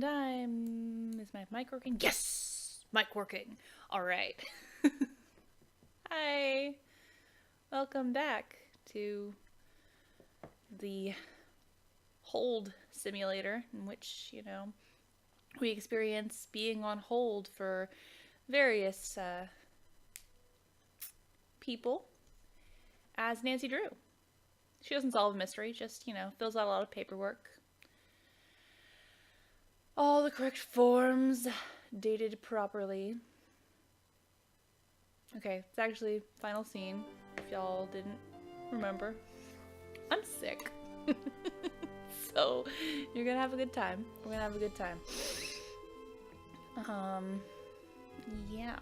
And is my mic working? Yes! Mic working. Alright. Hi! Welcome back to the hold simulator, in which, we experience being on hold for various people as Nancy Drew. She doesn't solve a mystery, just, fills out a lot of paperwork. All the correct forms, dated properly. Okay, it's actually final scene, if y'all didn't remember. I'm sick. So, you're gonna have a good time. We're gonna have a good time. Yeah.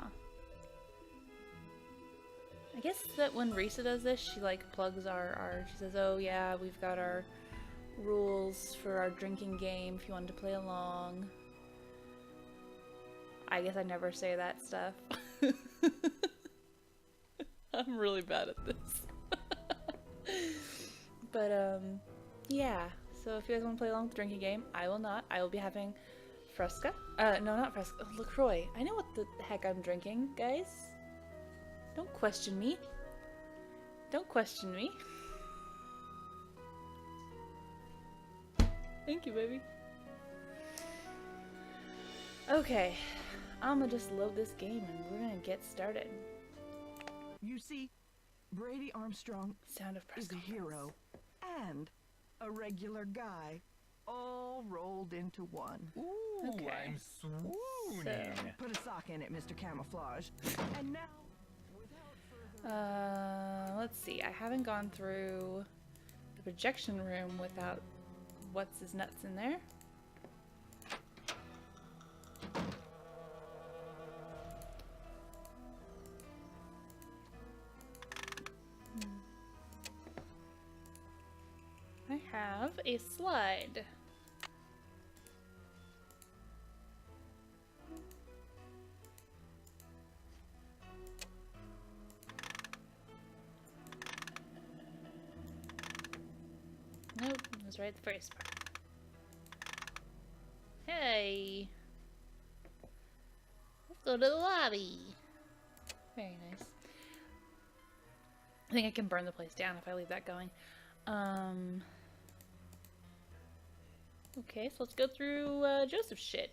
I guess that when Risa does this, she plugs she says, oh yeah, we've got our rules for our drinking game if you wanted to play along. I guess I never say that stuff. I'm really bad at this. But, yeah. So if you guys want to play along with the drinking game, I will not. I will be having Fresca. No, not Fresca. LaCroix. I know what the heck I'm drinking, guys. Don't question me. Don't question me. Thank you, baby. Okay. I'm gonna just load this game and we're gonna get started. You see, Brady Armstrong Sound of press is a hero and a regular guy, all rolled into one. Ooh, Okay. I'm swooning. Put a sock in it, Mr. Camouflage. And now, without further Let's see. I haven't gone through the projection room without what's his nuts in there. I have a slide. Nope, I was right at the first part. Hey! Let's go to the lobby. Very nice. I think I can burn the place down if I leave that going. Okay, so let's go through Joseph's shit.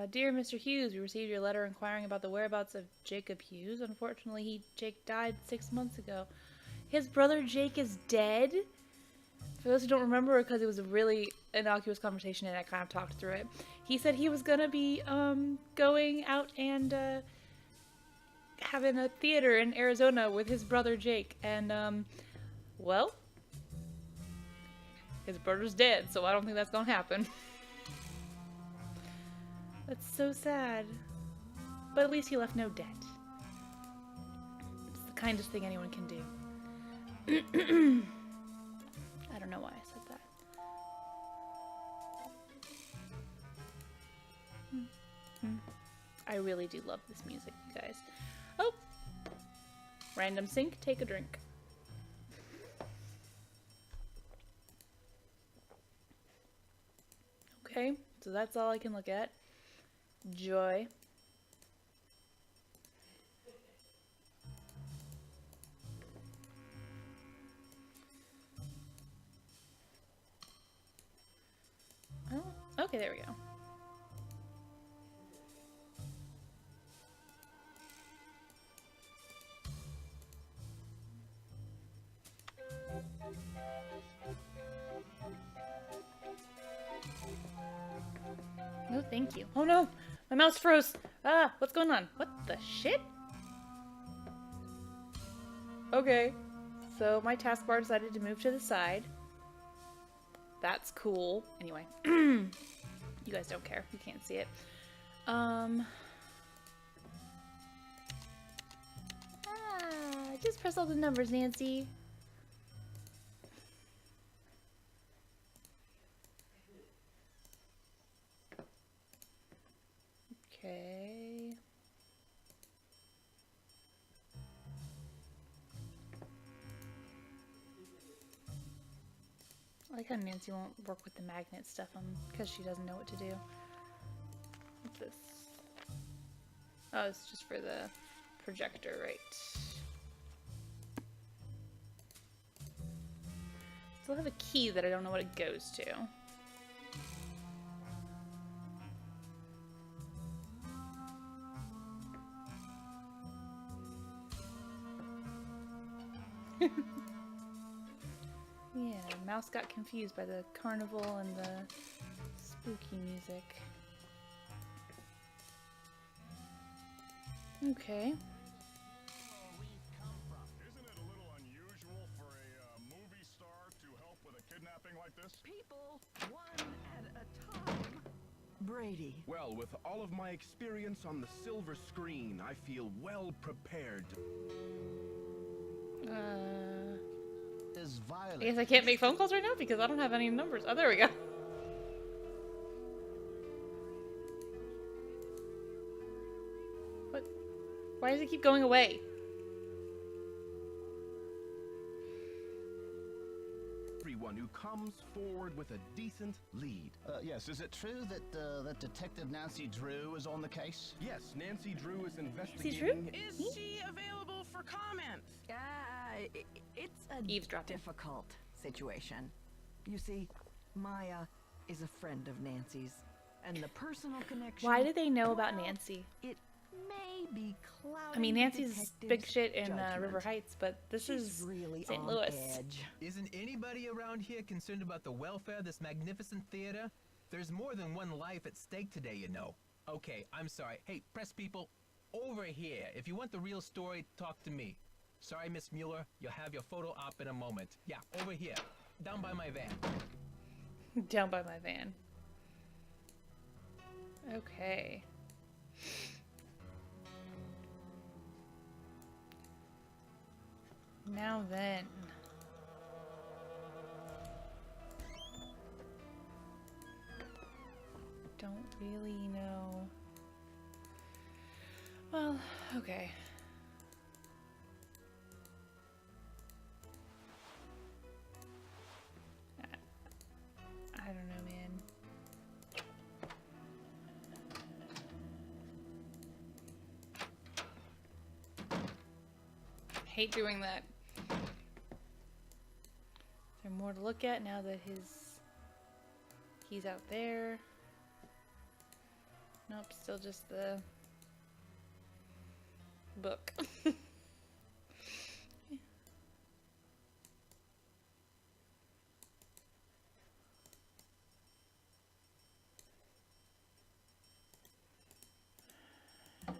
Dear Mr. Hughes, we received your letter inquiring about the whereabouts of Jacob Hughes. Unfortunately, Jake died 6 months ago. His brother Jake is dead? For those who don't remember, because it was a really innocuous conversation and I kind of talked through it. He said he was gonna be going out and having a theater in Arizona with his brother Jake, and well, his brother's dead, so I don't think that's gonna happen. That's so sad. But at least he left no debt. It's the kindest thing anyone can do. I don't know why I said that. I really do love this music, you guys. Oh! Random sink, take a drink. Okay, so that's all I can look at. Joy. Oh, okay, there we go. No, thank you. Oh no! My mouse froze! Ah, what's going on? What the shit? Okay. So my taskbar decided to move to the side. That's cool. Anyway. You guys don't care. You can't see it. Just press all the numbers, Nancy. Okay. like how Nancy won't work with the magnet stuff because she doesn't know what to do. What's this? Oh, it's just for the projector, right? Still have a key that I don't know what it goes to. Yeah, Mouse got confused by the carnival and the spooky music. Okay. Isn't it a little unusual for a movie star to help with a kidnapping like this? People, one at a time. Brady. Well, with all of my experience on the silver screen, I feel well prepared. I guess I can't make phone calls right now because I don't have any numbers. Oh, there we go. What? Why does it keep going away? Everyone who comes forward with a decent lead. Yes, is it true that that Detective Nancy Drew is on the case? Yes, Nancy Drew is Drew? investigating. Is she available for comment? It's a Eavesdropping. difficult situation. You see, Maya is a friend of Nancy's, and the personal connection... Why do they know about Nancy? It may be clouding I mean, the Nancy's big detective's shit in judgment. River Heights, but this She's is really St. on Louis. edge. Isn't anybody around here concerned about the welfare of this magnificent theater? There's more than one life at stake today, you know. Okay, I'm sorry. Hey, press people, over here. If you want the real story, talk to me. Sorry, Miss Mueller. You'll have your photo op in a moment. Yeah, over here. Down by my van. Down by my van. Okay. Now then. Don't really know. Well, okay. I don't know, man. Hate doing that. Is there more to look at now that he's out there? Nope, still just the book.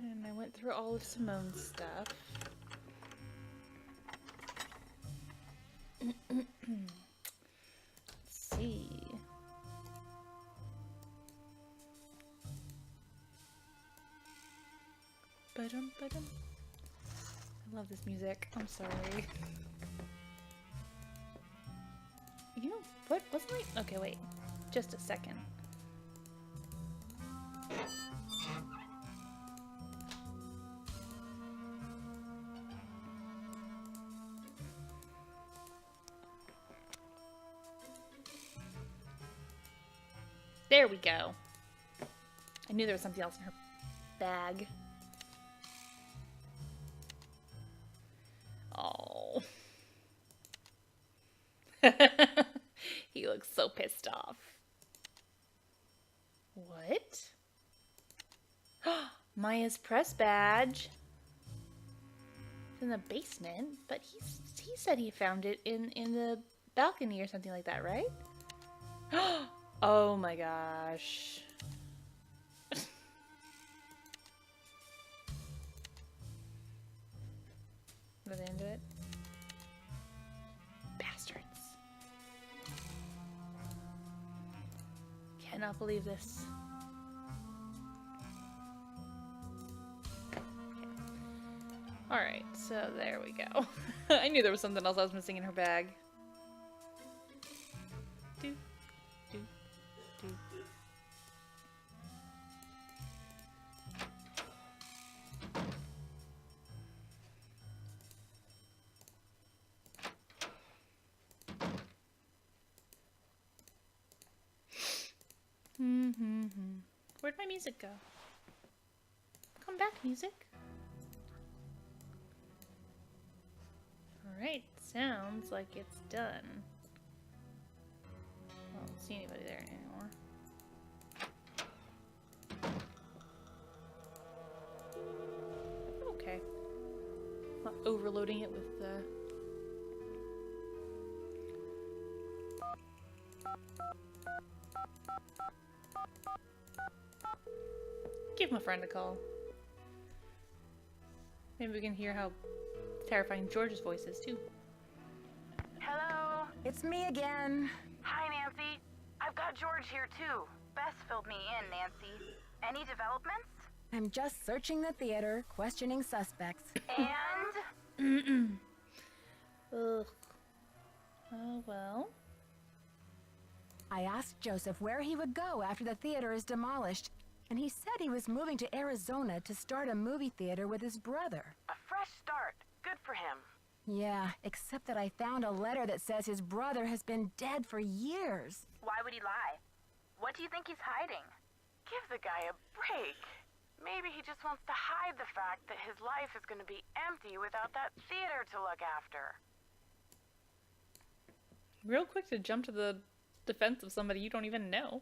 And I went through all of Simone's stuff. Let's see. Ba-dum, ba-dum. I love this music. I'm sorry. You know, what wasn't I? Okay, wait. Just a second. There we go. I knew there was something else in her bag. Oh. He looks so pissed off. What? Maya's press badge. It's in the basement, but he said he found it in the balcony or something like that, right? Oh my gosh. Are they into it? Bastards. Cannot believe this. Okay. Alright, so there we go. I knew there was something else I was missing in her bag. Do, do, do. Where'd my music go? Come back, music. Alright, sounds like it's done. I don't see anybody there anymore. Okay. Not overloading it with give my friend a call. Maybe we can hear how terrifying George's voice is too. Hello. It's me again. Hi, Nancy. I've got George here too. Bess filled me in, Nancy. Any developments? I'm just searching the theater, questioning suspects. And Ugh. Oh well. I asked Joseph where he would go after the theater is demolished, and he said he was moving to Arizona to start a movie theater with his brother. a fresh start. Good for him. Yeah, except that I found a letter that says his brother has been dead for years. Why would he lie? What do you think he's hiding? Give the guy a break. Maybe he just wants to hide the fact that his life is going to be empty without that theater to look after. Real quick to jump to the defense of somebody you don't even know.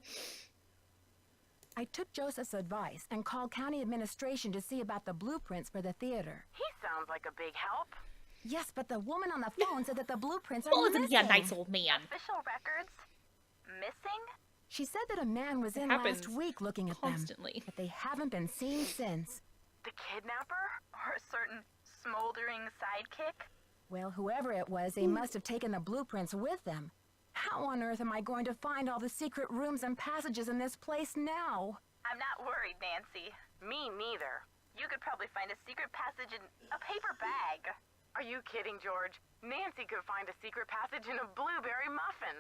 I took Joseph's advice and called county administration to see about the blueprints for the theater. He sounds like a big help. Yes, but the woman on the phone said that the blueprints are Oh, isn't missing. he a nice old man? Official records? Missing? She said that a man was in happens last week looking at constantly. them, but they haven't been seen since. The kidnapper? Or a certain smoldering sidekick? Well, whoever it was, they must have taken the blueprints with them. How on earth am I going to find all the secret rooms and passages in this place now? I'm not worried, Nancy. Me neither. You could probably find a secret passage in a paper bag. Are you kidding, George? Nancy could find a secret passage in a blueberry muffin.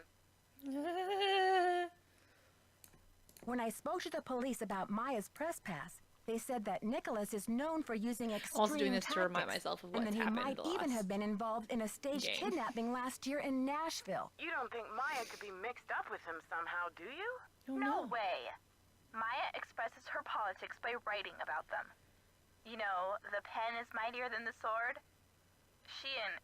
When I spoke to the police about Maya's press pass, they said that Nicholas is known for using extreme Also doing this to remind tactics, myself of and what's that he happened might the even last have been involved in a staged game. kidnapping last year in Nashville. You don't think Maya could be mixed up with him somehow, do you? Oh, no no. way. Maya expresses her politics by writing about them. You know, the pen is mightier than the sword. She and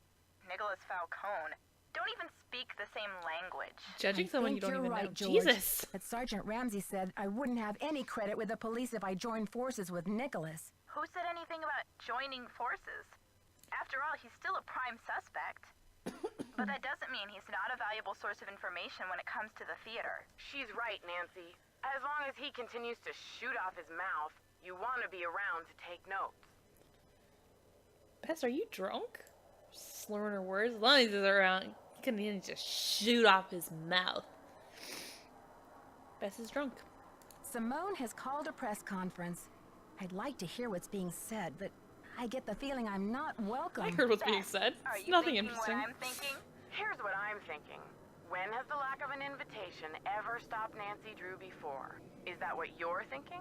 Nicholas Falcone don't even speak the same language. Judging I someone you think don't you're even right, know. George. Jesus. But Sergeant Ramsey said I wouldn't have any credit with the police if I joined forces with Nicholas. Who said anything about joining forces? After all, he's still a prime suspect. But that doesn't mean he's not a valuable source of information when it comes to the theater. She's right, Nancy. As long as he continues to shoot off his mouth, you want to be around to take notes. Bess, are you drunk? Slurring her words? As long as he's around, he can just shoot off his mouth. Bess is drunk. Simone has called a press conference. I'd like to hear what's being said, but I get the feeling I'm not welcome. I heard what's being said. Are It's you nothing thinking interesting. what I'm thinking? Here's what I'm thinking. When has the lack of an invitation ever stopped Nancy Drew before? Is that what you're thinking?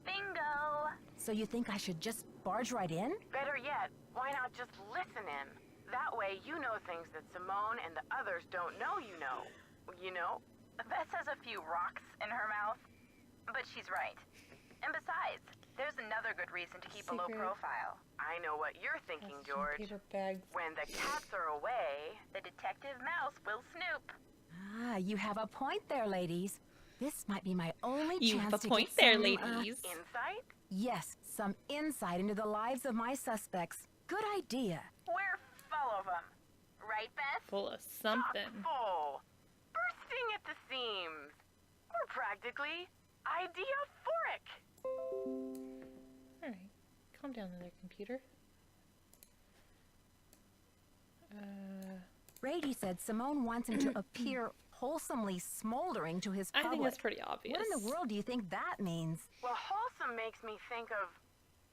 Bingo! So you think I should just barge right in? Better yet, why not just listen in? That way you know things that Simone and the others don't know you know. You know? Bess has a few rocks in her mouth, but she's right. And besides, there's another good reason to keep a low Secret. profile. I know what you're thinking, George. Paper bags. When the cats are away, the detective mouse will snoop. Ah, you have a point there, ladies. This might be my only You chance have a to point get there, some, ladies. Insight? yes, some insight into the lives of my suspects. Good idea. We're full of them. Right, Beth? Full of something. Full. Bursting at the seams. We're practically idea-phoric. Alright. Calm down there, computer. Brady said Simone wants him to appear wholesomely smoldering to his I public. think that's pretty obvious. What in the world do you think that means? Well, wholesome makes me think of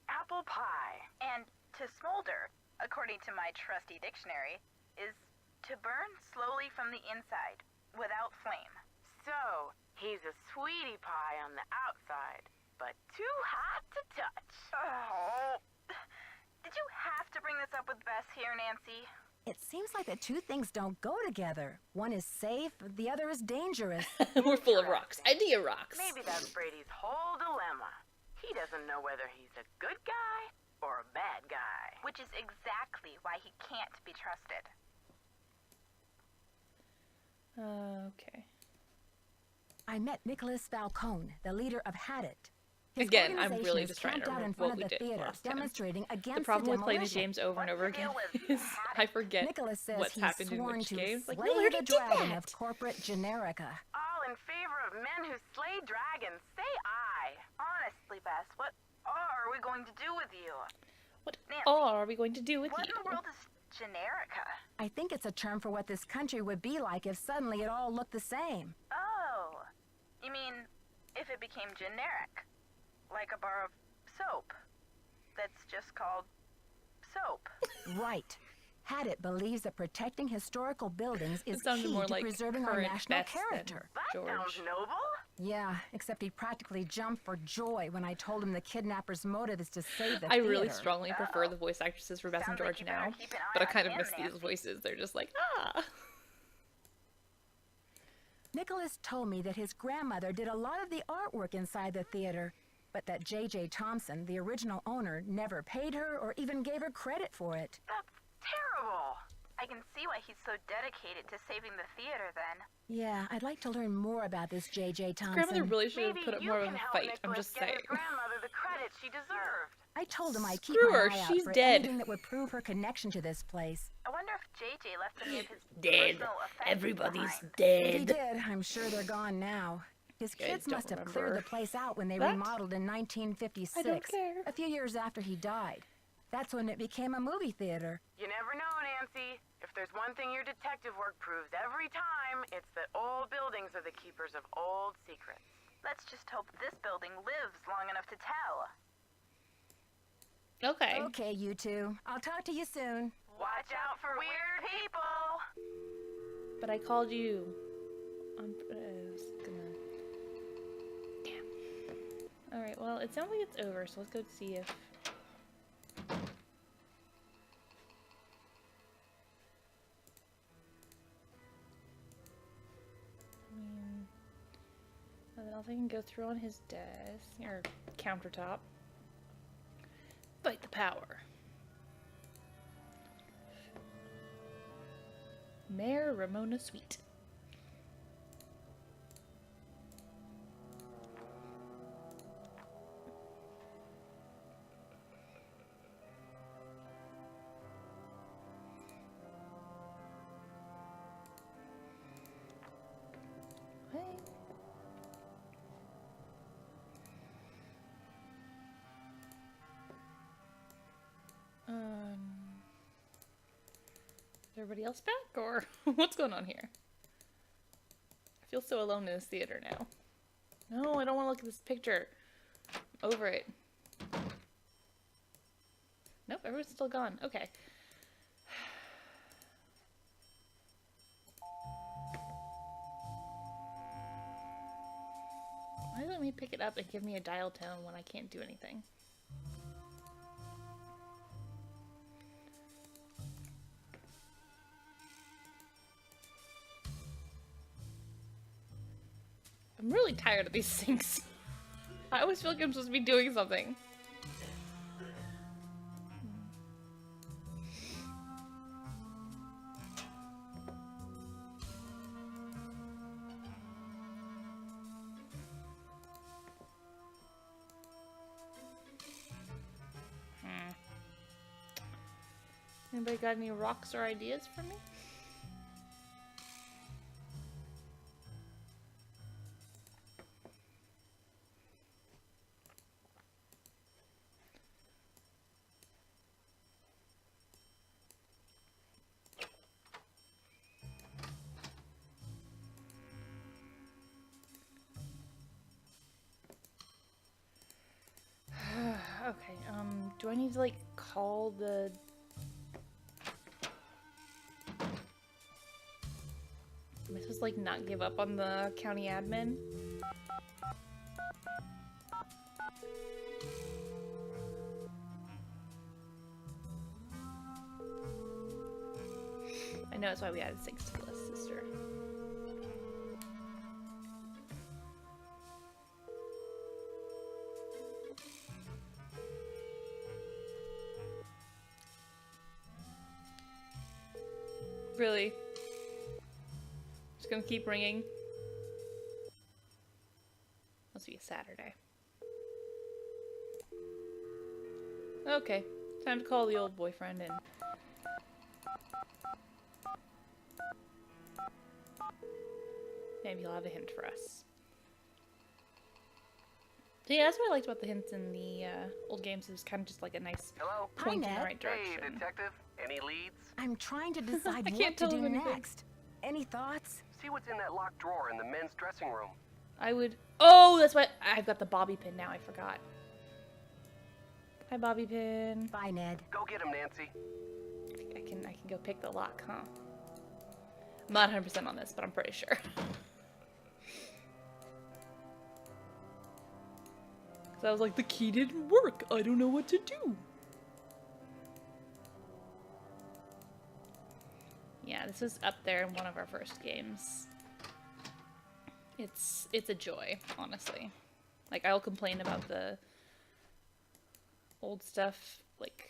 apple pie. And to smolder, according to my trusty dictionary, is to burn slowly from the inside, without flame. So, he's a sweetie pie on the outside, but too hot to touch. Oh. Did you have to bring this up with Bess here, Nancy? It seems like the two things don't go together. One is safe, the other is dangerous. We're full of rocks. Idea rocks. Maybe that's Brady's whole dilemma. doesn't know whether he's a good guy or a bad guy. Which is exactly why he can't be trusted. Okay. I met Nicholas Falcone, the leader of Hadit. His Again, I'm organization really is just trying to camped out in remember front what we of the did theater, last time. demonstrating against The problem with playing the demolition. games over and over What's the again deal with is I forget Nicholas says what's he's happened in sworn which to games. Like, slay no, I already the did dragon that! of corporate Generica. All in favor of men who slay dragons, say aye. Honestly, Bess, what are we going to do with you? What Nancy, are we going to do with What you? in the world is Generica? I think it's a term for what this country would be like if suddenly it all looked the same. Oh, you mean if it became generic? Like a bar of soap that's just called soap. Right. Hadit believes that protecting historical buildings is sounded key more to like preserving our current national Bess than character. That George. sounds noble. Yeah, except he practically jumped for joy when I told him the kidnapper's motive is to save the I theater. really strongly prefer the voice actresses for Bess and Sounds like George you better now, keep an eye but I on kind of him, miss these Nancy. voices. They're just like, ah. Nicholas told me that his grandmother did a lot of the artwork inside the theater, but that J.J. Thompson, the original owner, never paid her or even gave her credit for it. That's terrible. I can see why he's so dedicated to saving the theater then. Yeah, I'd like to learn more about this J.J. Thompson. Grandmother really should have Maybe put up you more of can a help fight. I'm Nicholas just get saying. his grandmother the credit she deserved. I told him I'd keep Screw my her, eye out she's for dead. anything that would prove her connection to this place. I wonder if JJ left any of his Dead. personal effects Everybody's behind. If he dead. did, I'm sure they're gone now. His Guys kids don't must have remember cleared the place out when they that? remodeled in 1956, I don't care. a few years after he died. That's when it became a movie theater. You never know, Nancy. If there's one thing your detective work proves every time, it's that old buildings are the keepers of old secrets. Let's just hope this building lives long enough to tell. Okay. Okay, you two. I'll talk to you soon. Watch out for weird people. But I called you. I was gonna... Damn. Alright, well, it sounds like it's over, so let's go see if... Nothing else I can go through on his desk, or countertop. Fight the power. Mayor Ramona Sweet. What? Is everybody else back, or what's going on here? I feel so alone in this theater now. No, I don't want to look at this picture. I'm over it. Nope, everyone's still gone. Okay. Why doesn't let me pick it up and give me a dial tone when I can't do anything? I'm really tired of these things. I always feel like I'm supposed to be doing something. Anybody got any rocks or ideas for me? Okay, do I need to, like, call the... Am I supposed to, like, not give up on the county admin? I know that's why we added 6 to the list, sister. Really? Just gonna keep ringing. Must be a Saturday. Okay, time to call the old boyfriend in. Maybe he'll have a hint for us. So yeah, that's what I liked about the hints in the old games. It was kind of just like a nice Hello? point in Ned. the right direction. Hey, detective. Any leads? I'm trying to decide I what can't to tell do him anything. next. Any thoughts? See what's in that locked drawer in the men's dressing room. I would... Oh, that's what... I've got the bobby pin now. I forgot. Hi, bobby pin. Bye, Ned. Go get him, Nancy. I can go pick the lock, huh? I'm not 100% on this, but I'm pretty sure. Because I was like, the key didn't work. I don't know what to do. Yeah, this was up there in one of our first games. It's a joy, honestly. Like, I'll complain about the old stuff, like,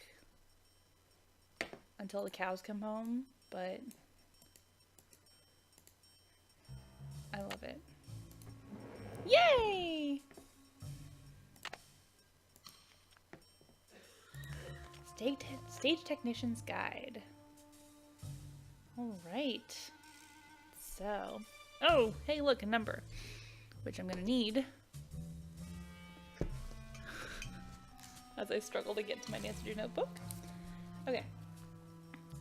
until the cows come home, but I love it. Yay! Stage Technician's Guide. Alright. So... Oh, hey look, a number. Which I'm gonna need. As I struggle to get to my Nancy Drew notebook. Okay.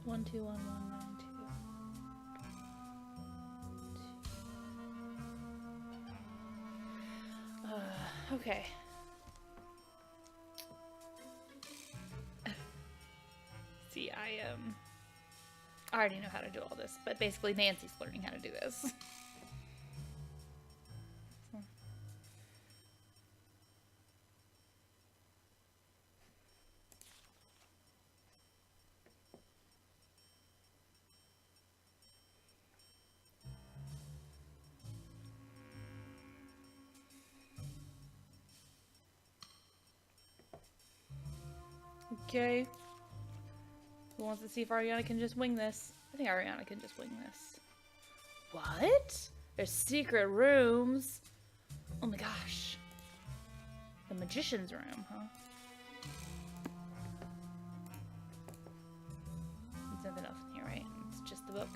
121192. Okay. See, I already know how to do all this, but basically Nancy's learning how to do this. Okay. Who wants to see if Ariana can just wing this? I think Ariana can just wing this. What? There's secret rooms? Oh my gosh. The magician's room, huh? There's nothing else in here, right? It's just the book.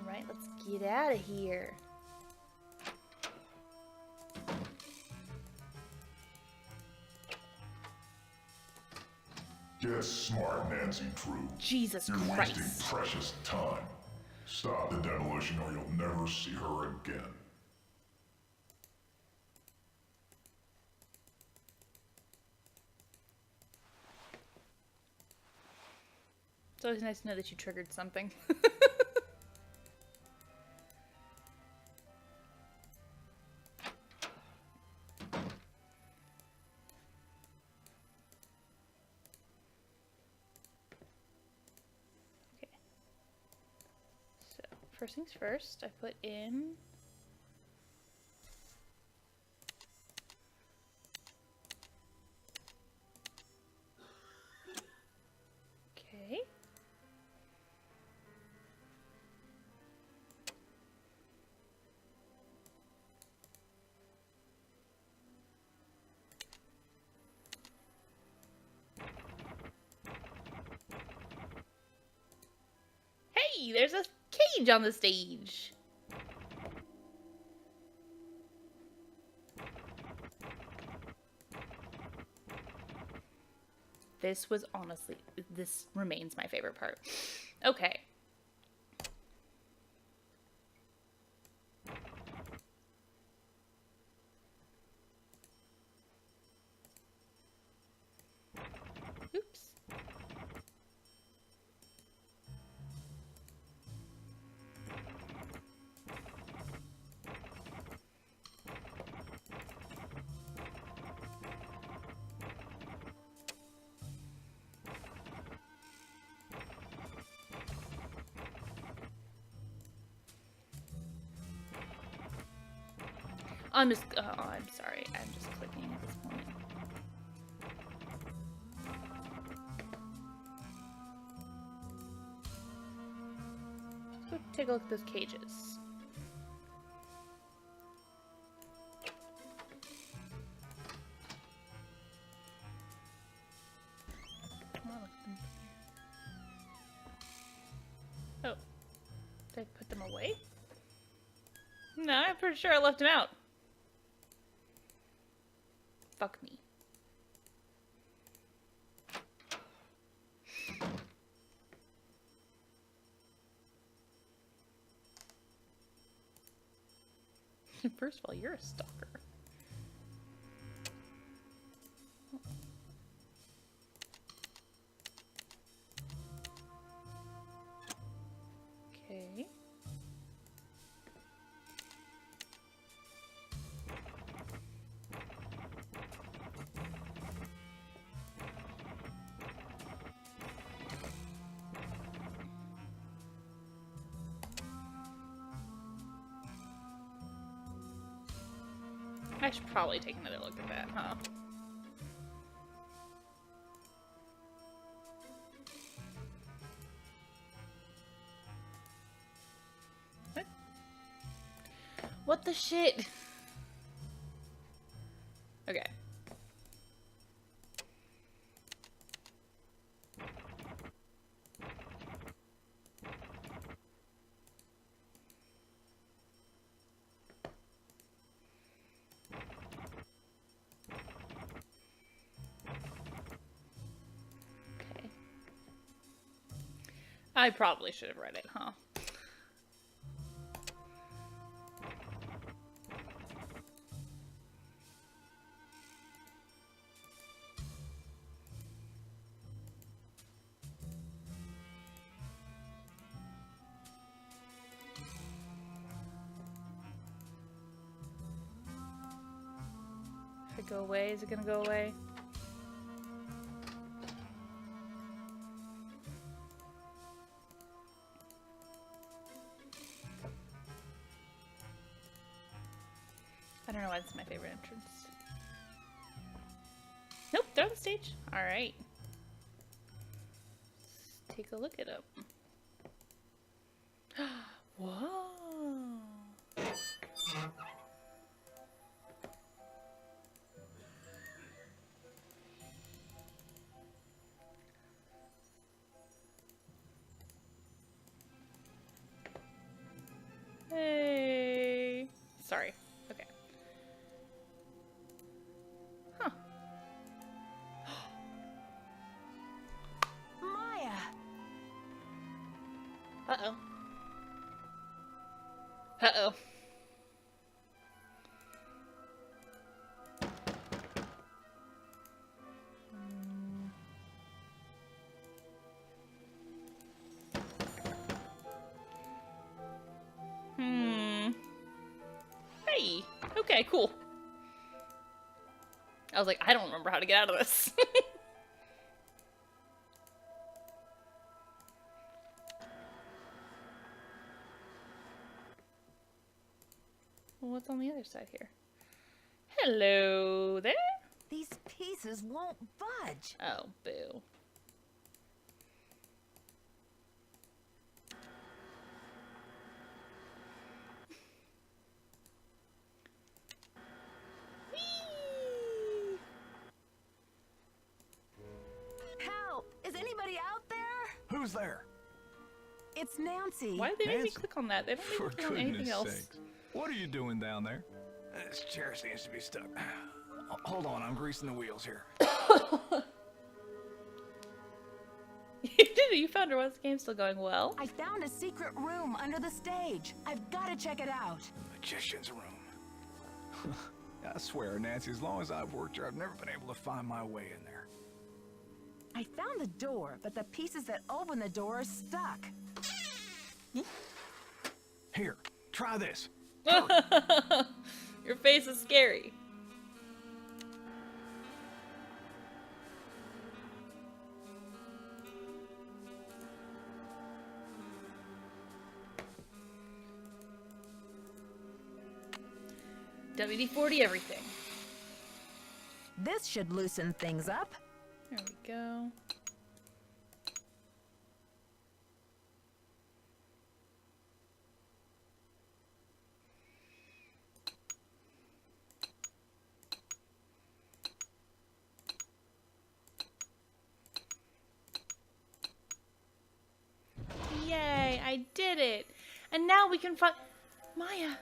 Alright, let's get out of here. Get smart, Nancy Drew. Jesus You're Christ. wasting precious time. Stop the demolition or you'll never see her again. It's always nice to know that you triggered something. First things first, I put in okay. Hey, there's a cage on the stage. This was honestly, this remains my favorite part. Okay. Oops. I'm sorry. I'm just clicking at this point. Take a look at those cages. Oh. Did I put them away? No, I'm pretty sure I left them out. Fuck me. First of all, you're a stalker. Okay. I should probably take another look at that, huh? What? What the shit? Okay. I probably should have read it, huh? If I go away, is it gonna go away? I don't know why this is my favorite entrance. Nope, they're on the stage. Alright. Let's take a look at them. Whoa. Hey. Sorry. Okay. Huh. Maya! Uh-oh. Uh-oh. Hey. Okay, cool. I was like, I don't remember how to get out of this. Well, what's on the other side here? Hello there? These pieces won't budge. Oh, boo. Whee! Help! Is anybody out there? Who's there? It's Nancy. Why did they make me Nancy? click on that? They don't For make me click on anything goodness else. sakes. What are you doing down there? This chair seems to be stuck. Hold on, I'm greasing the wheels here. You found her. Was the game still going well? I found a secret room under the stage. I've got to check it out. Magician's room. I swear, Nancy, as long as I've worked here, I've never been able to find my way in there. I found the door, but the pieces that open the door are stuck. Here, try this. Your face is scary. WD-40 everything. This should loosen things up. There we go. we can find Maya.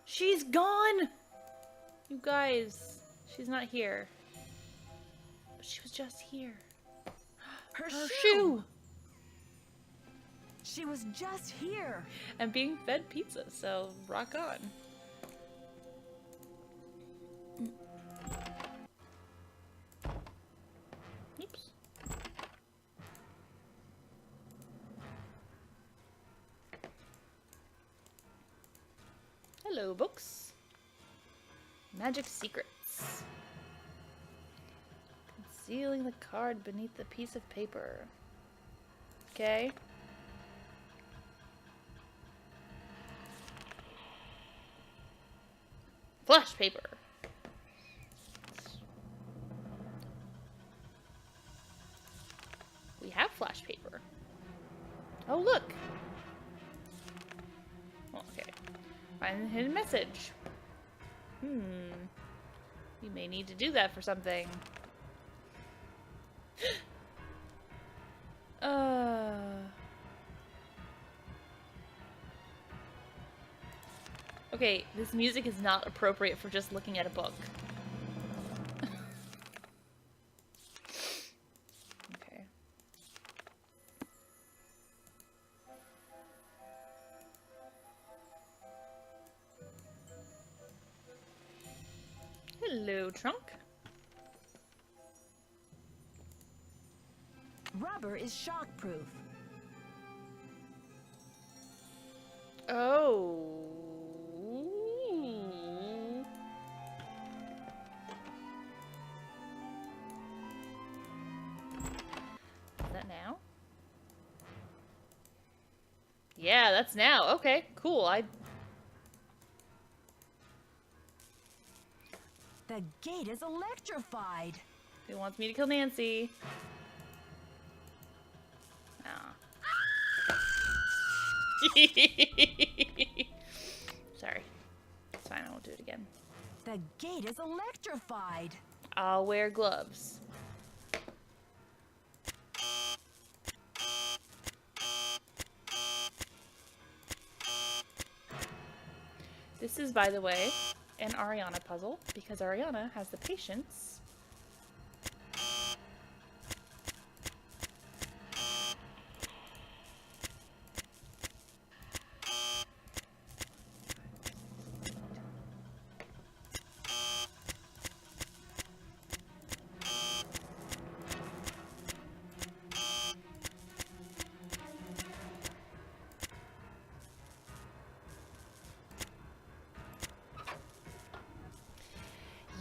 She's gone. You guys, she's not here. But she was just here. Her shoe. She was just here. And being fed pizza, so rock on. Oops. Hello, books. Magic secrets. Concealing the card beneath the piece of paper. Okay. Flash paper. We have flash paper. Oh, look. Okay. Find the hidden message. You may need to do that for something. Okay, this music is not appropriate for just looking at a book. Okay. Hello, trunk. Rubber is shockproof. Oh. Is that now? Yeah, that's now. Okay, cool. The gate is electrified. Who wants me to kill Nancy? Ah. Sorry. It's fine, I won't do it again. The gate is electrified. I'll wear gloves. This is, by the way, an Ariana puzzle, because Ariana has the patience.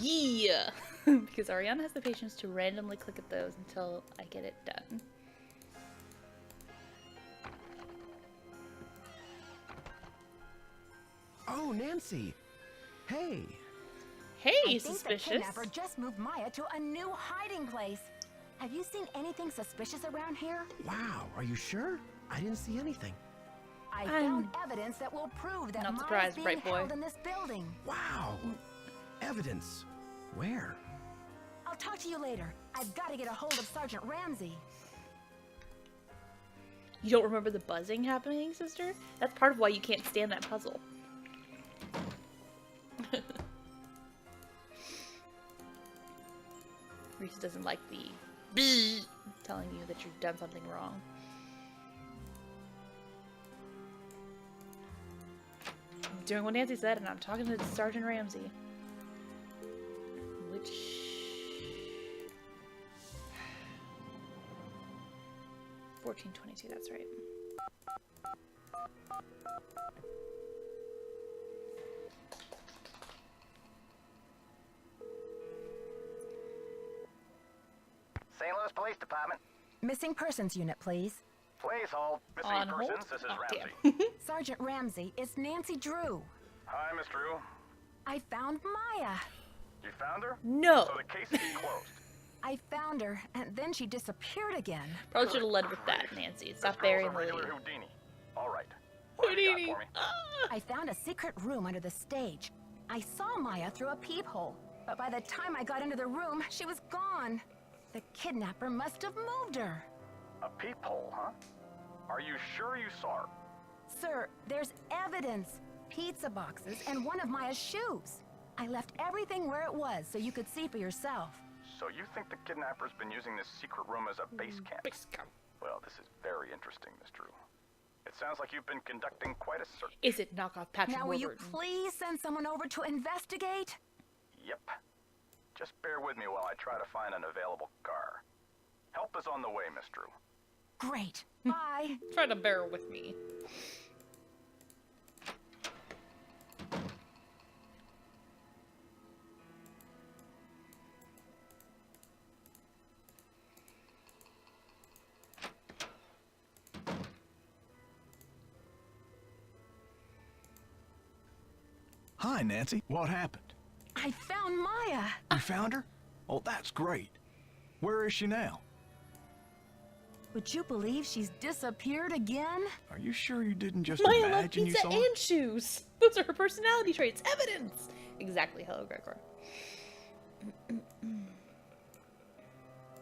Yeah! Because Ariana has the patience to randomly click at those until I get it done. Oh, Nancy. Hey. Hey, I think suspicious. the kidnapper just moved Maya to a new hiding place. Have you seen anything suspicious around here? Wow, are you sure? I didn't see anything. I found evidence that will prove that not Maya's surprised, being bright boy. held in this building. Wow. Evidence. Where? I'll talk to you later. I've got to get a hold of Sergeant Ramsey. You don't remember the buzzing happening, sister? That's part of why you can't stand that puzzle. Reese doesn't like the beep telling you that you've done something wrong. I'm doing what Nancy said, and I'm talking to Sergeant Ramsey. Which... 1422, that's right. St. Louis Police Department. Missing persons unit, please. Please hold. Missing On hold? persons, this is Oh, Ramsey. damn. Sergeant Ramsey, it's Nancy Drew. Hi, Miss Drew. I found Maya. You found her? No. So the case is closed. I found her, and then she disappeared again. Probably should have led with that, Nancy. Stop burying the lead. Regular Houdini. All right. What have you got for me? I found a secret room under the stage. I saw Maya through a peephole, but by the time I got into the room, she was gone. The kidnapper must have moved her. A peephole, huh? Are you sure you saw her? Sir, there's evidence. Pizza boxes and one of Maya's shoes. I left everything where it was so you could see for yourself. So you think the kidnapper's been using this secret room as a base camp? Base camp. Well, this is very interesting, Miss Drew. It sounds like you've been conducting quite a search. Is it knockoff Patrick Now, will you Warburton? please send someone over to investigate? Yep. Just bear with me while I try to find an available car. Help is on the way, Miss Drew. Great. Bye. Try to bear with me. Hi, Nancy. What happened? I found Maya. You found her? Oh, that's great. Where is she now? Would you believe she's disappeared again? Are you sure you didn't just Maya left imagine you pizza saw and her? shoes. Those are her personality traits. Evidence. Exactly. Hello, Gregor.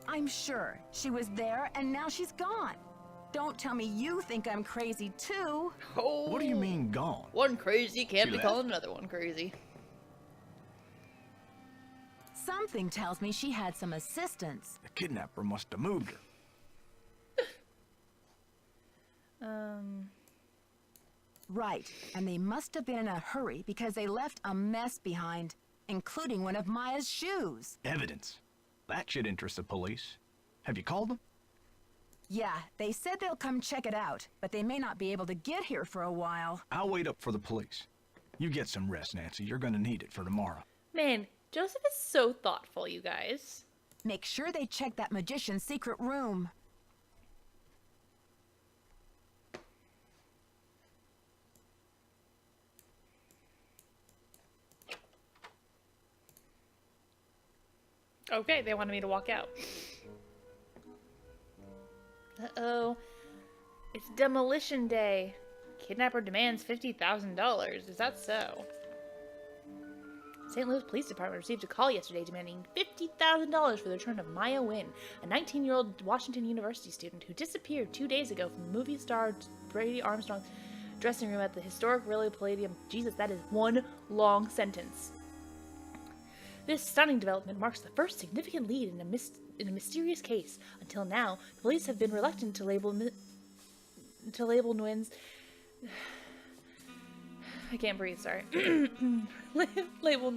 I'm sure she was there and now she's gone. Don't tell me you think I'm crazy too. Oh. What do you mean gone? One crazy can't She be left? calling another one crazy. Something tells me she had some assistance. The kidnapper must have moved her. Right, and they must have been in a hurry because they left a mess behind, including one of Maya's shoes. Evidence. That should interest the police. Have you called them? Yeah, they said they'll come check it out, but they may not be able to get here for a while. I'll wait up for the police. You get some rest, Nancy. You're gonna need it for tomorrow. Man, Joseph is so thoughtful, you guys. Make sure they check that magician's secret room. Okay, they wanted me to walk out. Uh-oh. It's demolition day. Kidnapper demands $50,000. Is that so? St. Louis Police Department received a call yesterday demanding $50,000 for the return of Maya Wynn, a 19-year-old Washington University student who disappeared 2 days ago from movie star Brady Armstrong's dressing room at the historic Railway Palladium. Jesus, that is one long sentence. This stunning development marks the first significant lead in a mysterious case. Until now, the police have been reluctant to label Nguyen's... I can't breathe, sorry. label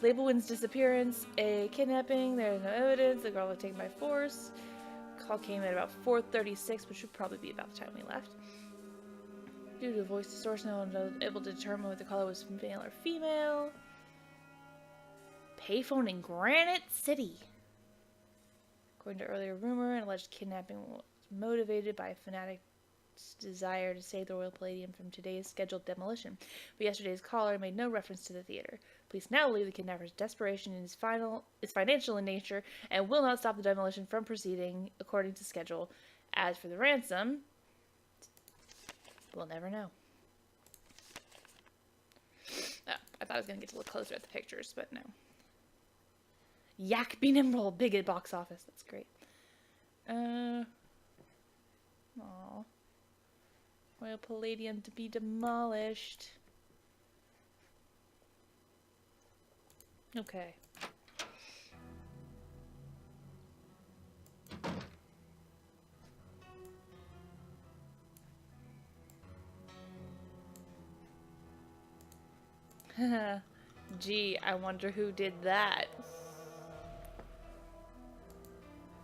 Nguyen's disappearance a kidnapping. There is no evidence. The girl was taken by force. Call came at about 4:36, which would probably be about the time we left. Due to voice distortion, no one was able to determine whether the caller was male or female. Payphone in Granite City. According to earlier rumor, an alleged kidnapping was motivated by a fanatic's desire to save the Royal Palladium from today's scheduled demolition. But yesterday's caller made no reference to the theater. Police now believe the kidnapper's desperation is financial in nature and will not stop the demolition from proceeding according to schedule. As for the ransom, we'll never know. Oh, I thought I was going to get to look closer at the pictures, but no. Yak Bean and Roll, big at box office. That's great. Aw. Royal Palladium to be demolished. Okay. Gee, I wonder who did that.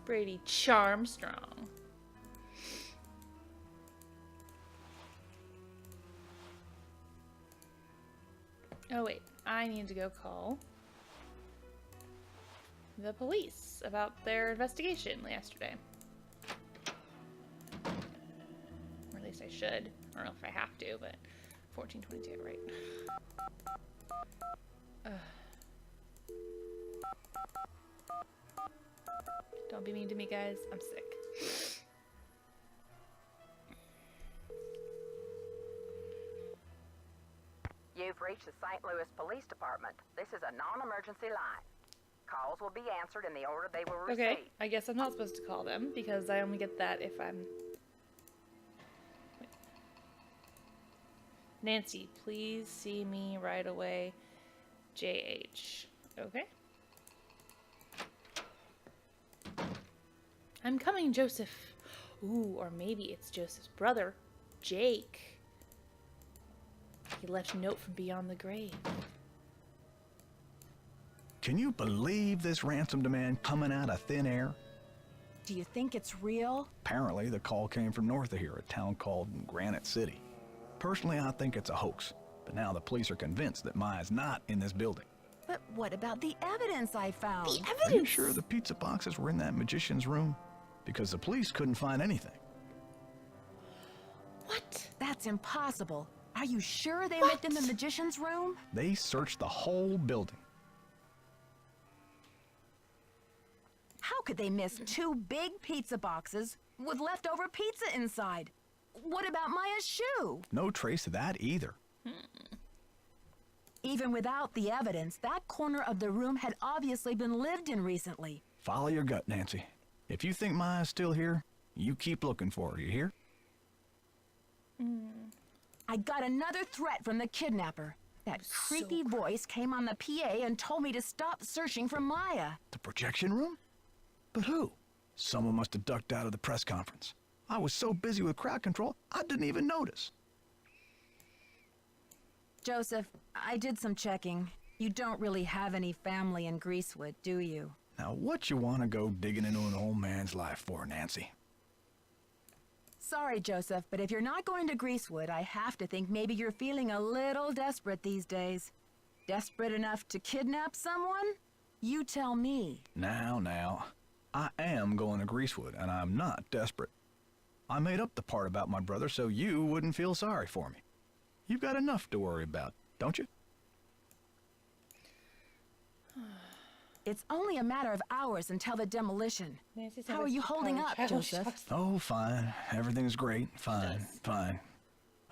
Brady Charmstrong. Oh wait, I need to go call the police about their investigation yesterday. Or at least I should. I don't know if I have to, but 1422, right? Don't be mean to me, guys. I'm sick. You've reached the St. Louis Police Department. This is a non-emergency line. Calls will be answered in the order they will receive. Okay, I guess I'm not supposed to call them because I only get that if I'm... Nancy, please see me right away. JH. Okay. I'm coming, Joseph. Ooh, or maybe it's Joseph's brother, Jake. He left a note from beyond the grave. Can you believe this ransom demand coming out of thin air? Do you think it's real? Apparently, the call came from north of here, a town called Granite City. Personally, I think it's a hoax, but now the police are convinced that Maya's not in this building. But what about the evidence I found? The Are you evidence! sure the pizza boxes were in that magician's room? Because the police couldn't find anything. What? That's impossible. Are you sure they looked in the magician's room? They searched the whole building. How could they miss 2 big pizza boxes with leftover pizza inside? What about Maya's shoe? No trace of that either. Even without the evidence, that corner of the room had obviously been lived in recently. Follow your gut, Nancy. If you think Maya's still here, you keep looking for her, you hear? I got another threat from the kidnapper. That creepy voice came on the PA and told me to stop searching for Maya. The projection room? But who? Someone must have ducked out of the press conference. I was so busy with crowd control, I didn't even notice. Joseph, I did some checking. You don't really have any family in Greasewood, do you? Now, what you want to go digging into an old man's life for, Nancy? Sorry, Joseph, but if you're not going to Greasewood, I have to think maybe you're feeling a little desperate these days. Desperate enough to kidnap someone? You tell me. Now. I am going to Greasewood, and I'm not desperate. I made up the part about my brother so you wouldn't feel sorry for me. You've got enough to worry about, don't you? It's only a matter of hours until the demolition. How are you holding up, Joseph? Oh, fine. Everything's great. Fine.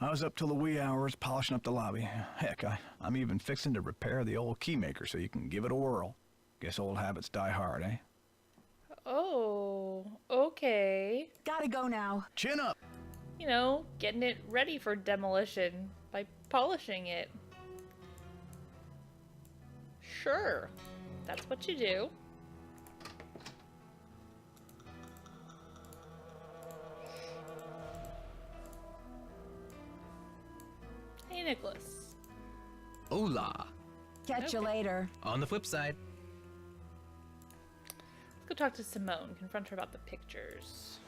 I was up till the wee hours polishing up the lobby. Heck, I'm even fixing to repair the old keymaker so you can give it a whirl. Guess old habits die hard, eh? Oh, okay. Gotta go now. Chin up! You know, getting it ready for demolition by polishing it. Sure, that's what you do. Hey, Nicholas. Hola. Catch you later. On the flip side. Let's go talk to Simone, confront her about the pictures.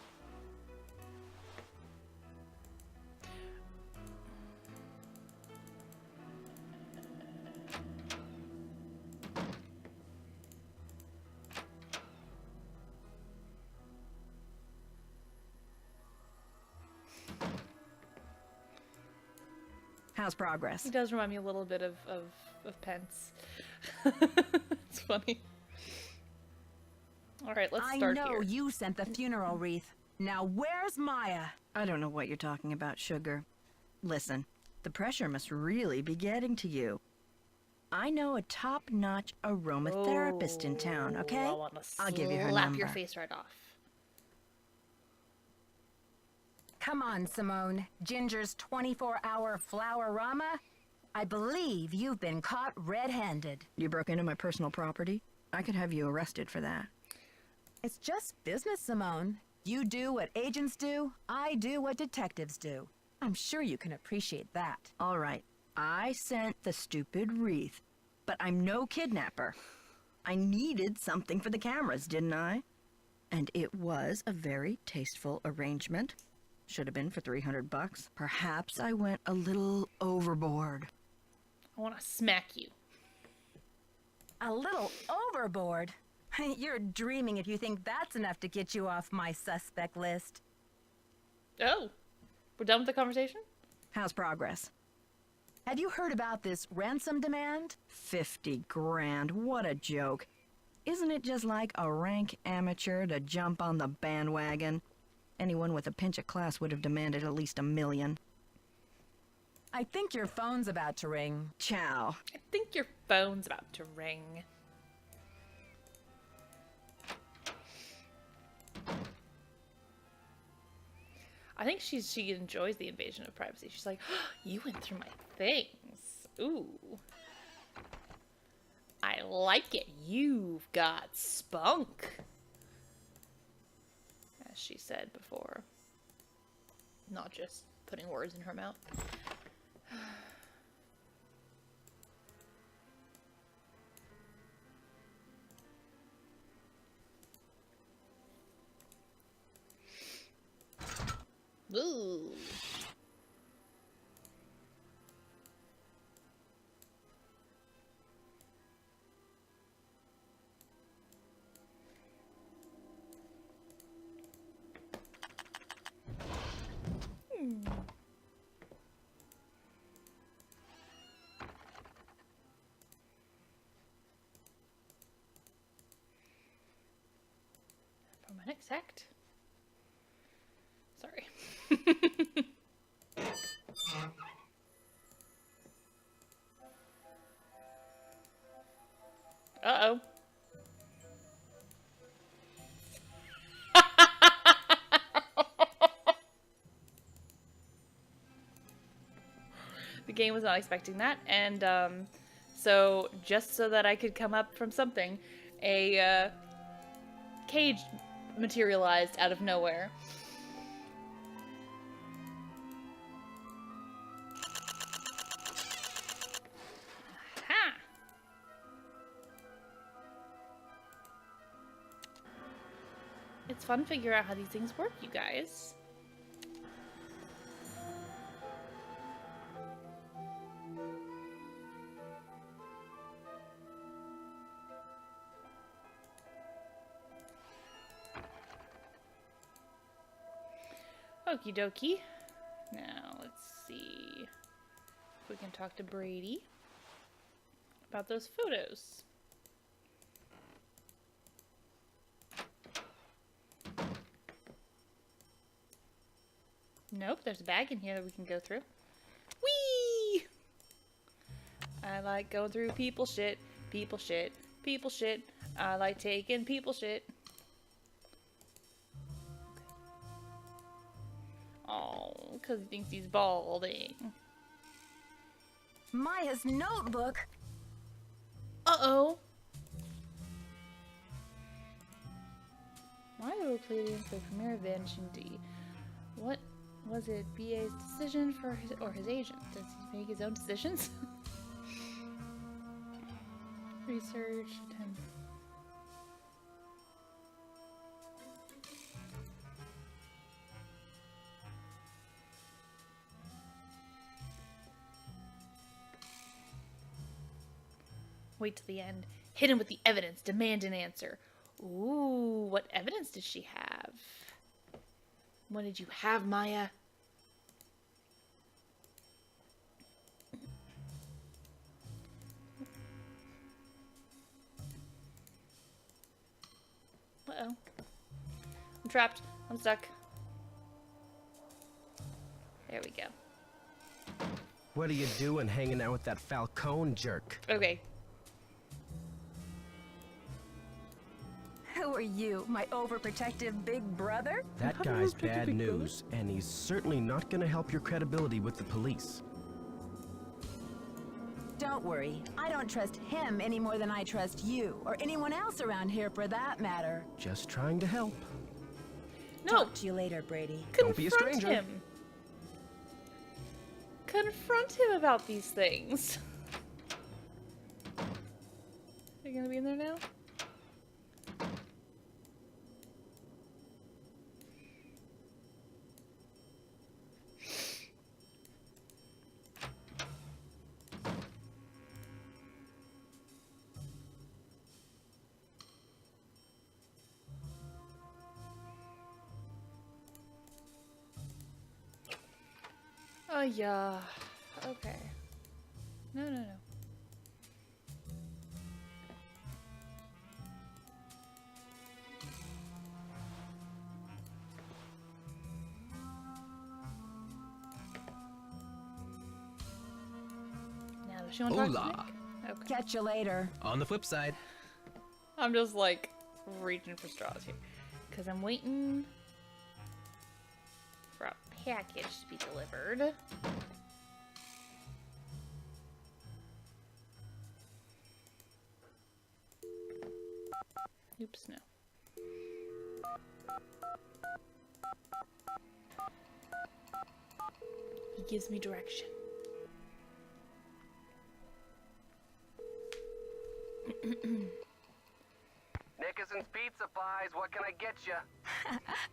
How's progress? He does remind me a little bit of Pence. It's funny. Alright, let's start here. I know you sent the funeral wreath. Now where's Maya? I don't know what you're talking about, Sugar. Listen, the pressure must really be getting to you. I know a top-notch aromatherapist in town, okay? I'll give you her number. Slap your face right off. Come on, Simone. Ginger's 24-hour flower-rama? I believe you've been caught red-handed. You broke into my personal property? I could have you arrested for that. It's just business, Simone. You do what agents do, I do what detectives do. I'm sure you can appreciate that. All right, I sent the stupid wreath, but I'm no kidnapper. I needed something for the cameras, didn't I? And it was a very tasteful arrangement. Should have been for $300. Perhaps I went a little overboard. I want to smack you. A little overboard? You're dreaming if you think that's enough to get you off my suspect list. Oh, we're done with the conversation? How's progress? Have you heard about this ransom demand? 50 grand, what a joke. Isn't it just like a rank amateur to jump on the bandwagon? Anyone with a pinch of class would have demanded at least $1 million. I think your phone's about to ring. Ciao. I think your phone's about to ring. I think she enjoys the invasion of privacy. She's like, oh, you went through my things. Ooh. I like it. You've got spunk. As she said before. Not just putting words in her mouth. Ooh. For my next act. Sorry. Uh-oh. The game was not expecting that, and so just so that I could come up from something, a cage materialized out of nowhere. Aha! It's fun to figure out how these things work, you guys. Okie dokie. Now, let's see if we can talk to Brady about those photos. Nope, there's a bag in here that we can go through. Whee! I like going through people shit, people shit, people shit. I like taking people shit. Oh, because he thinks he's balding. Maya's notebook? Uh-oh. Maya will play it for the premiere of Vanishing D. What was it BA's decision for his agent? Does he make his own decisions? Research, attend. Wait till the end. Hit him with the evidence. Demand an answer. Ooh, what evidence did she have? What did you have, Maya? Uh-oh. I'm trapped. I'm stuck. There we go. What are you doing hanging out with that Falcone jerk? Okay. Who are you, my overprotective big brother? That guy's bad news, and he's certainly not gonna help your credibility with the police. Don't worry, I don't trust him any more than I trust you, or anyone else around here for that matter. Just trying to help. No. Talk to you later, Brady. Don't be a stranger. Him. Confront him about these things. Are you gonna be in there now? Oh, yeah. Okay. No. Now, does she want to talk to Hola. Nick? Okay. Catch you later. On the flip side. I'm just, like, reaching for straws here. Because I'm waiting for a package to be delivered. Oops, no. He gives me direction. Nickerson's Pizza Pies, what can I get you?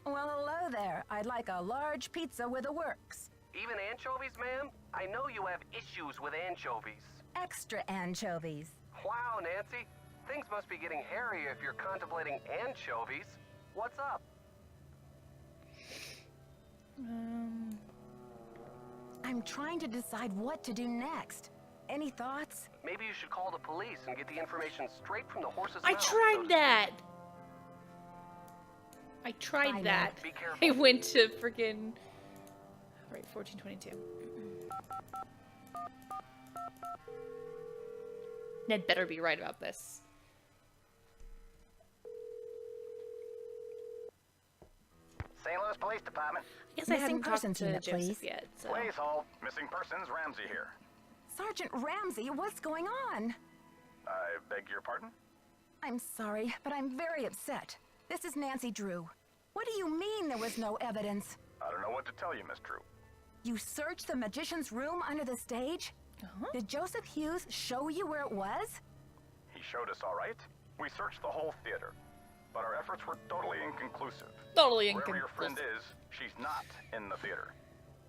Well, hello there. I'd like a large pizza with a works. Even anchovies, ma'am? I know you have issues with anchovies. Extra anchovies. Wow, Nancy. Things must be getting hairy if you're contemplating anchovies. What's up? I'm trying to decide what to do next. Any thoughts? Maybe you should call the police and get the information straight from the horse's I mouth. tried that. I tried that. Be careful. I went to freaking. Right, 1422. Ned better be right about this. St. Louis Police Department. I guess I haven't talked to Joseph yet. So. Please hold. Missing persons, Ramsey here. Sergeant Ramsey, what's going on? I beg your pardon? I'm sorry, but I'm very upset. This is Nancy Drew. What do you mean there was no evidence? I don't know what to tell you, Miss Drew. You searched the magician's room under the stage? Did Joseph Hughes show you where it was? He showed us all right. We searched the whole theater, but our efforts were totally inconclusive. Totally Wherever your inconclusive. friend is, she's not in the theater.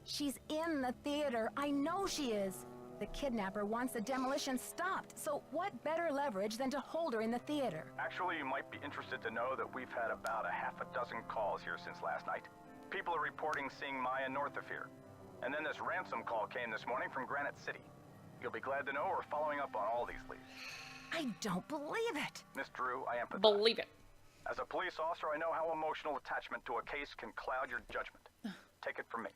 She's in the theater. I know she is. The kidnapper wants the demolition stopped, so what better leverage than to hold her in the theater? Actually, you might be interested to know that we've had about a half a dozen calls here since last night. People are reporting seeing Maya north of here. And then this ransom call came this morning from Granite City. You'll be glad to know we're following up on all these leads. I don't believe it. Miss Drew, I empathize. Believe it. As a police officer, I know how emotional attachment to a case can cloud your judgment. Take it from me.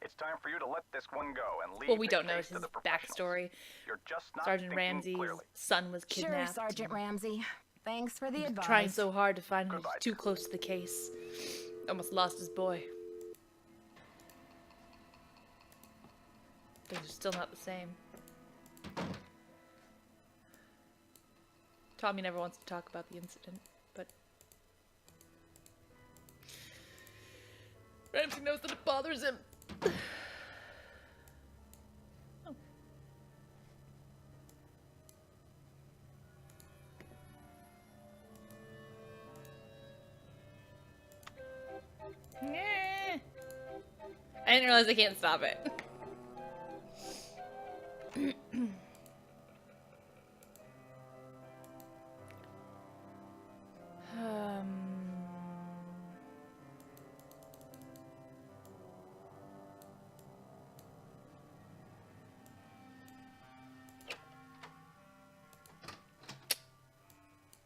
It's time for you to let this one go and leave Well, we the don't know case his to the professionals. backstory. You're just not Sergeant thinking Ramsey's clearly. son was Sure, kidnapped. Sergeant Ramsey. Thanks for the advice. Trying so hard to find him. Goodbye. Too close to the case. Almost lost his boy. Things are still not the same. Tommy never wants to talk about the incident, but Ramsey knows that it bothers him. Oh. I didn't realize I can't stop it.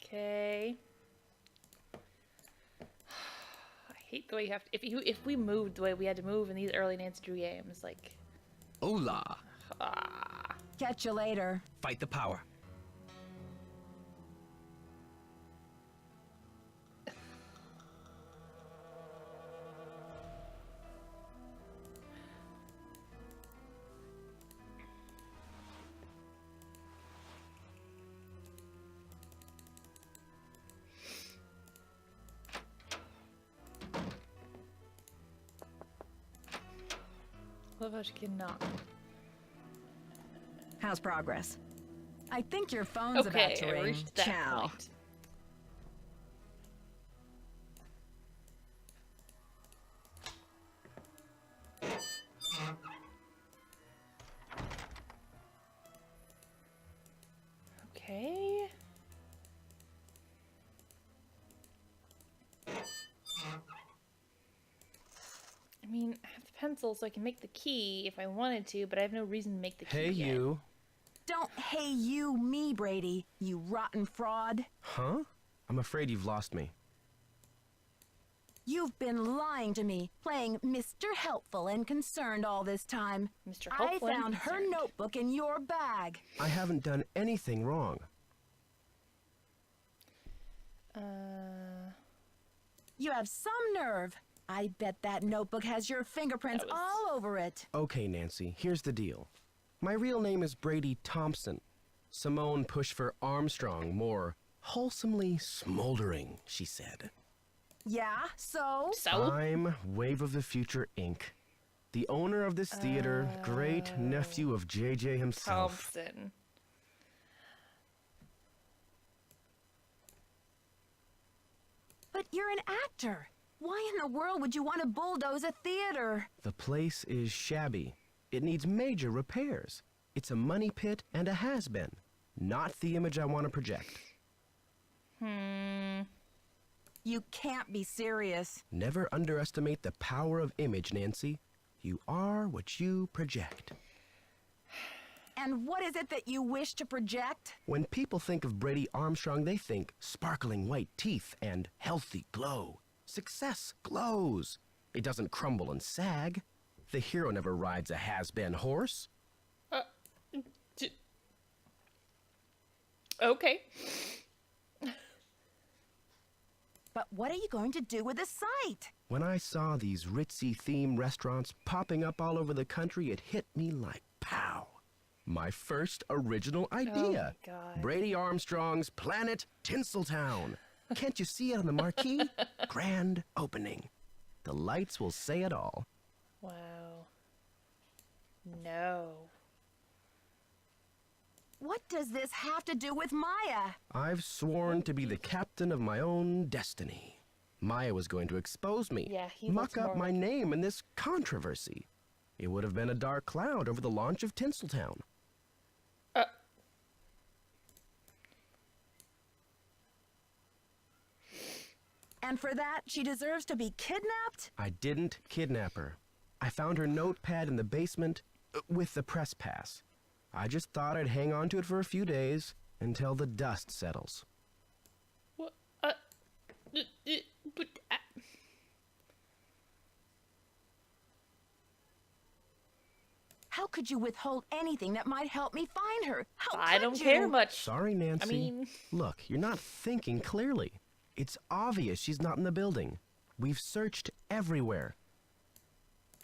Okay. I hate the way you have to. If we moved the way we had to move in these early Nancy Drew games, like. Hola. Catch you later. Fight the power. Love how she cannot. How's progress? I think your phone's Okay, about to I ring. reached that Ciao. point. Okay. I mean, I have the pencil so I can make the key if I wanted to, but I have no reason to make the key Hey, yet. you. Don't hey you me, Brady, you rotten fraud. Huh? I'm afraid you've lost me. You've been lying to me, playing Mr. Helpful and Concerned all this time. Mr. I Helpful and found her Concerned. notebook in your bag. I haven't done anything wrong. You have some nerve. I bet that notebook has your fingerprints all over it. Okay, Nancy, here's the deal. My real name is Brady Thompson. Simone pushed for Armstrong, more wholesomely smoldering, she said. Yeah, so? I'm Wave of the Future, Inc., the owner of this theater, great nephew of JJ himself. Thompson. But you're an actor. Why in the world would you want to bulldoze a theater? The place is shabby. It needs major repairs. It's a money pit and a has-been. Not the image I want to project. You can't be serious. Never underestimate the power of image, Nancy. You are what you project. And what is it that you wish to project? When people think of Brady Armstrong, they think sparkling white teeth and healthy glow. Success glows. It doesn't crumble and sag. The hero never rides a has-been horse. Okay. But what are you going to do with the site? When I saw these ritzy theme restaurants popping up all over the country, it hit me like pow. My first original idea. Oh my God. Brady Armstrong's Planet Tinseltown. Can't you see it on the marquee? Grand opening. The lights will say it all. Wow. No. What does this have to do with Maya? I've sworn to be the captain of my own destiny. Maya was going to expose me, Yeah, he muck looks up more my like- name in this controversy. It would have been a dark cloud over the launch of Tinseltown. And for that, she deserves to be kidnapped? I didn't kidnap her. I found her notepad in the basement with the press pass. I just thought I'd hang on to it for a few days until the dust settles. What? How could you withhold anything that might help me find her? How I could don't you? care much. Sorry, Nancy. I mean... Look, you're not thinking clearly. It's obvious she's not in the building. We've searched everywhere.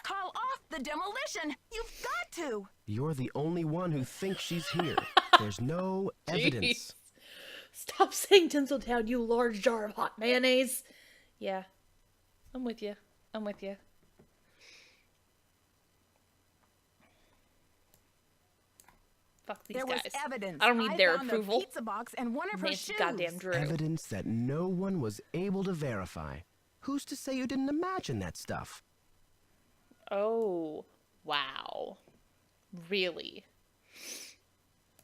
Call off the demolition! You've got to! You're the only one who thinks she's here. There's no evidence. Jeez. Stop saying Tinseltown, you large jar of hot mayonnaise. Yeah. I'm with you. I'm with you. Fuck these There guys. was evidence. I don't need their found approval. A pizza box and one of her Nancy shoes. goddamn Drew. Evidence that no one was able to verify. Who's to say you didn't imagine that stuff? Oh. Wow. Really?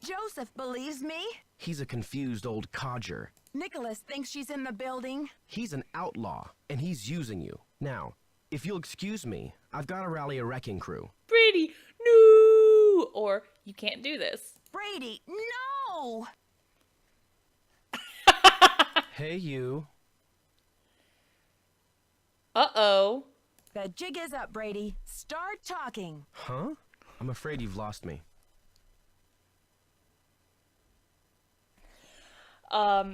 Joseph believes me. He's a confused old codger. Nicholas thinks she's in the building. He's an outlaw, and he's using you. Now, if you'll excuse me, I've got to rally a wrecking crew. Brady, no! Or, you can't do this. Brady, no! Hey, you. Uh-oh. The jig is up, Brady. Start talking. Huh? I'm afraid you've lost me.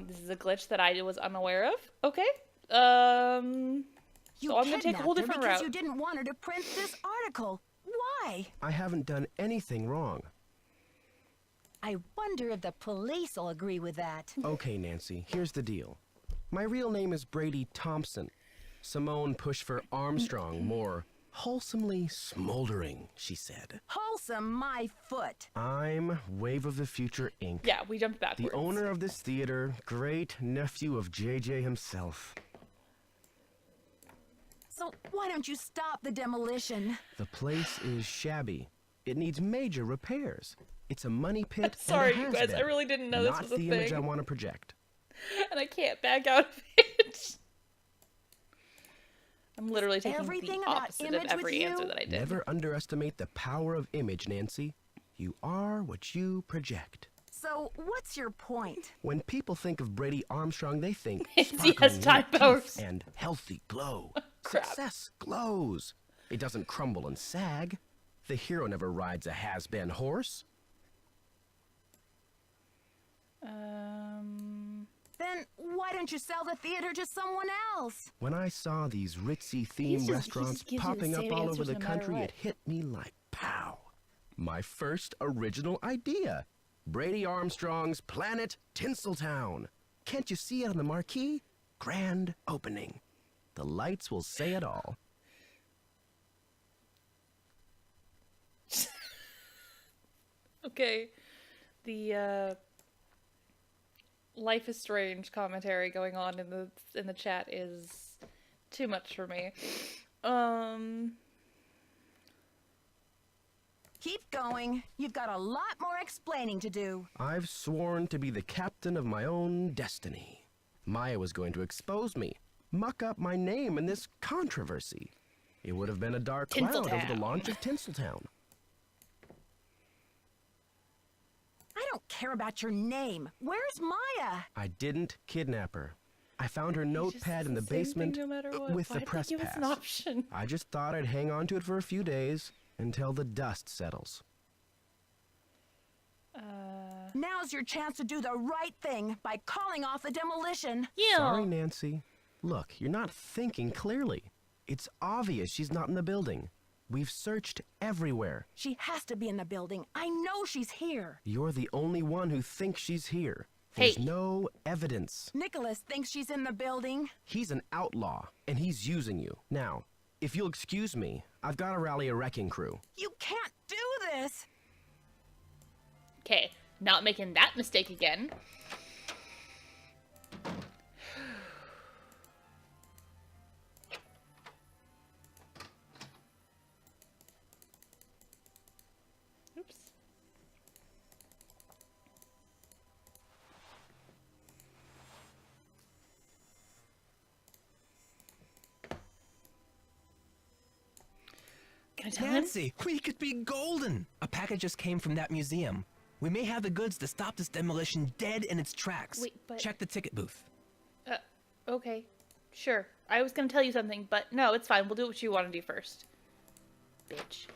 This is a glitch that I was unaware of. Okay. You So I'm gonna take a whole kidnapped her different because route. you didn't want her to print this article. Why? I haven't done anything wrong. I wonder if the police will agree with that. Okay, Nancy, here's the deal. My real name is Brady Thompson. Simone pushed for Armstrong, more wholesomely smoldering, she said. Wholesome my foot. I'm Wave of the Future, Inc. Yeah, we jumped backwards. The owner of this theater, great nephew of JJ himself. So why don't you stop the demolition? The place is shabby. It needs major repairs. It's a money pit. Sorry, and a you guys. has-been. I really didn't know this Not was a the image I thing. want to project. And I can't back out of it. I'm literally taking Everything the about opposite of image with every answer you? that I did. Never underestimate the power of image, Nancy. You are what you project. So what's your point? When people think of Brady Armstrong, they think Nancy has sparkling time white powers. teeth and healthy glow. Crap. Success glows. It doesn't crumble and sag. The hero never rides a has-been horse. Then why don't you sell the theater to someone else? When I saw these ritzy He themed just restaurants gives you the popping up same all over answers the no matter country, what. it hit me like pow. My first original idea. Brady Armstrong's Planet Tinseltown. Can't you see it on the marquee? Grand opening. The lights will say it all. Okay. The Life is Strange commentary going on in the chat is too much for me. Keep going. You've got a lot more explaining to do. I've sworn to be the captain of my own destiny. Maya was going to expose me, muck up my name in this controversy. It would have been a dark cloud over the Tinseltown. launch of Tinseltown. I don't care about your name. Where's Maya? I didn't kidnap her. I found her Just notepad in the the same thing basement no matter what. with Why the did they press give us pass. an option? I just thought I'd hang on to it for a few days until the dust settles. Now's your chance to do the right thing by calling off the demolition. Yeah. Sorry, Nancy. Look, you're not thinking clearly. It's obvious she's not in the building. We've searched everywhere. She has to be in the building. I know she's here. You're the only one who thinks she's here. There's Hey. no evidence. Nicholas thinks she's in the building. He's an outlaw, and he's using you. Now, if you'll excuse me, I've got to rally a wrecking crew. You can't do this. Okay, not making that mistake again. Oops. Can I tell him? Nancy, we could be golden. A package just came from that museum. We may have the goods to stop this demolition dead in its tracks. Wait, but- Check the ticket booth. Okay. Sure. I was gonna tell you something, but no, it's fine. We'll do what you want to do first. Bitch.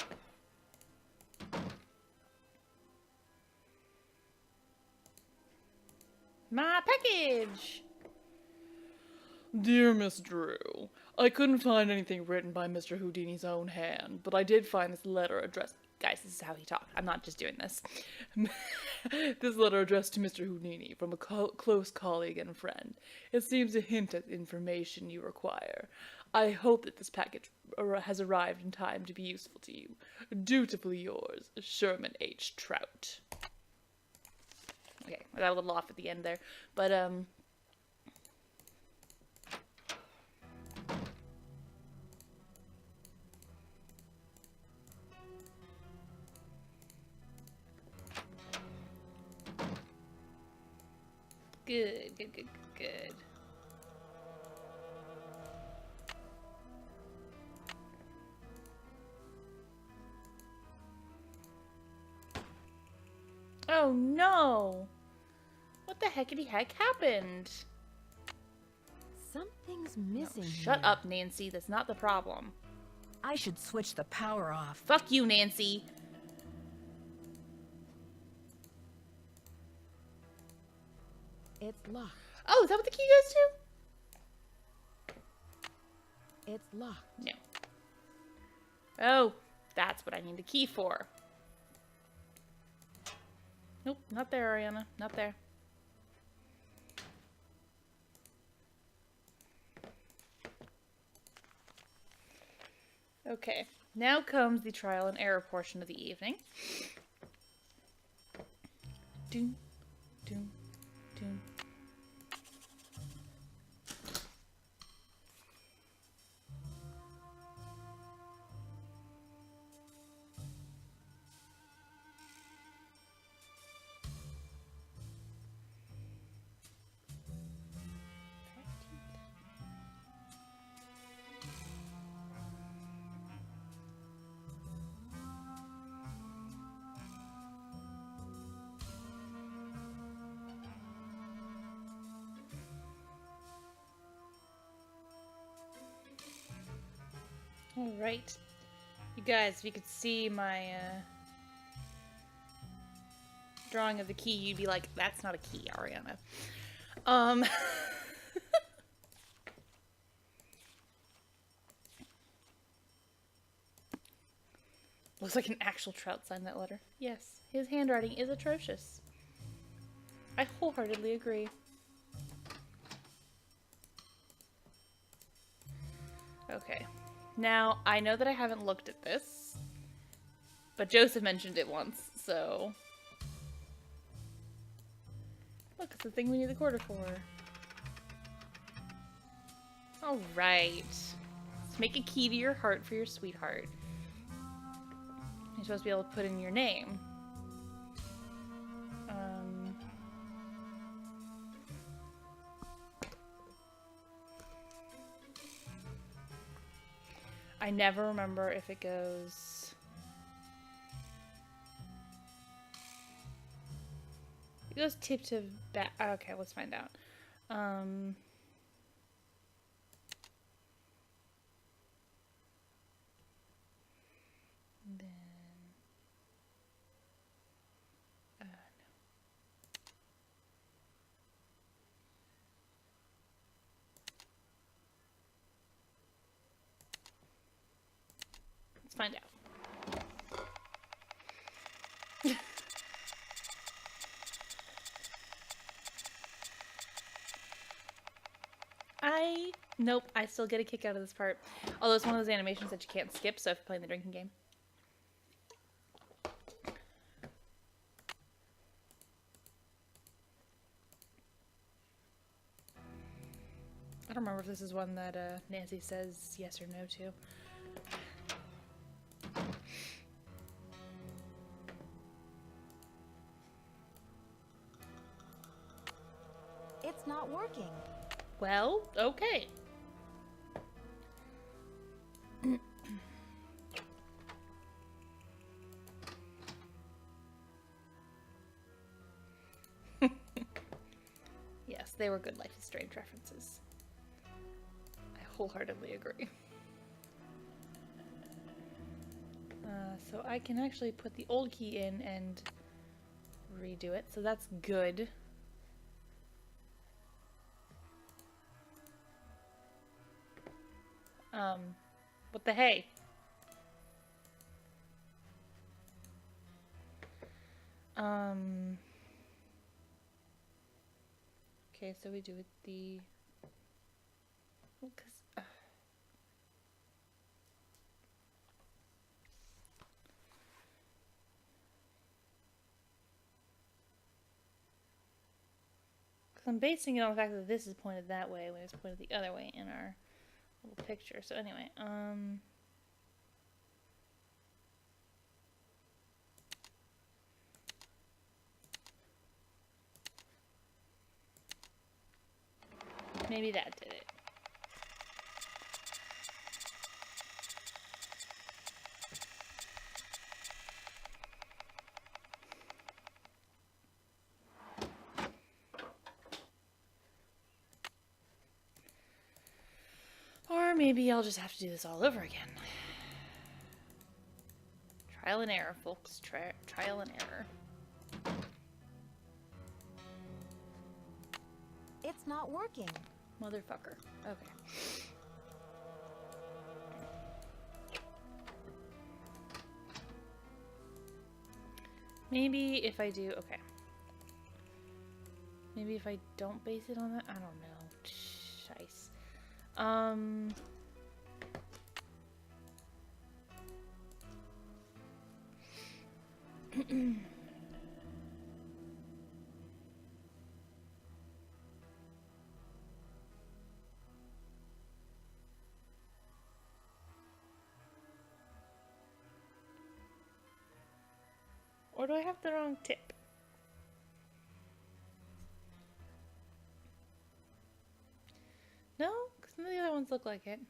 My package! Dear Miss Drew, I couldn't find anything written by Mr. Houdini's own hand, but I did find this letter addressed... Guys, this is how he talked. I'm not just doing this. This letter addressed to Mr. Houdini from a close colleague and friend. It seems to hint at information you require. I hope that this package has arrived in time to be useful to you. Dutifully yours, Sherman H. Trout. Okay, I got a little off at the end there, but good. Oh no! What the heckity heck happened? Something's missing. Shut up, Nancy. That's not the problem. I should switch the power off. Fuck you, Nancy. It's locked. Oh, is that what the key goes to? It's locked. No. Oh, that's what I need the key for. Nope, not there, Ariana. Not there. Okay, now comes the trial and error portion of the evening. Doom, doom, doom. Alright. You guys, if you could see my drawing of the key, you'd be like, that's not a key, Ariana. Looks like an actual trout signed that letter. Yes, his handwriting is atrocious. I wholeheartedly agree. Okay. Now, I know that I haven't looked at this, but Joseph mentioned it once, so... Look, it's the thing we need the quarter for. Alright. Let's make a key to your heart for your sweetheart. You're supposed to be able to put in your name. I never remember if it goes... It goes tip to back. Okay, let's find out. Then... no. Let's find out. Nope, I still get a kick out of this part. Although it's one of those animations that you can't skip, so if you're playing the drinking game. I don't remember if this is one that Nancy says yes or no to. It's not working. Well, okay. Yes, they were good Life is Strange references. I wholeheartedly agree. So I can actually put the old key in and redo it, so that's good. What the hey? Okay, so we do it the... Well, 'cause, I'm basing it on the fact that this is pointed that way when it's pointed the other way in our little picture. So anyway, maybe that did it. Or maybe I'll just have to do this all over again. Trial and error, folks. Trial and error. It's not working. Motherfucker. Okay. Maybe if I do... Okay. Maybe if I don't base it on that... I don't know. Shice. Or do I have the wrong tip? No, because none of the other ones look like it.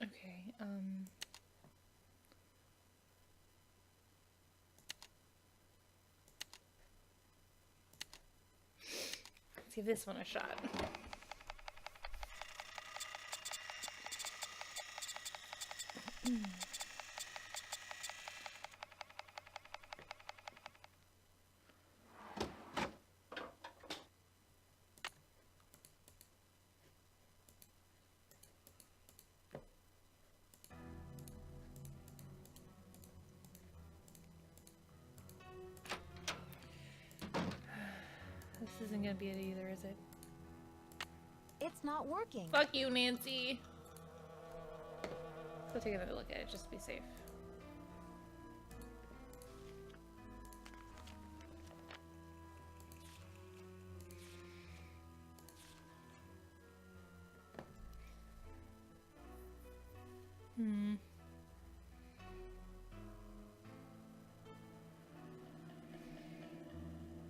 Okay, let's give this one a shot. isn't gonna be it either, is it? It's not working. Fuck you, Nancy. Let's go take another look at it, just to be safe.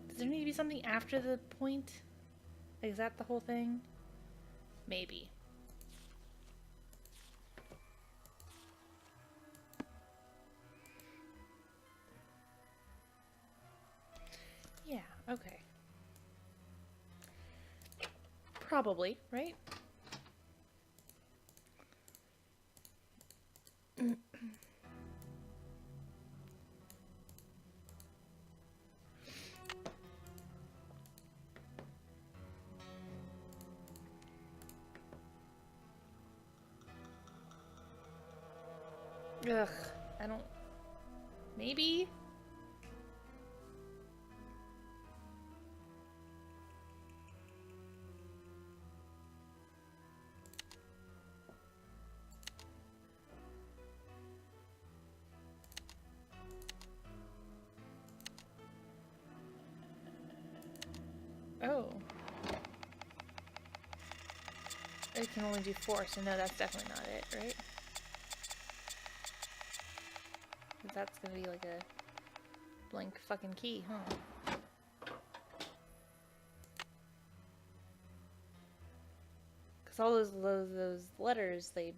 Does there need to be something after the point? Like, is that the whole thing? Maybe. Yeah, okay. Probably, right? Ugh, I don't... Maybe? Oh. It can only do 4, so no, that's definitely not it, right? That's gonna be like a blank fucking key, huh? Cause all those letters, they...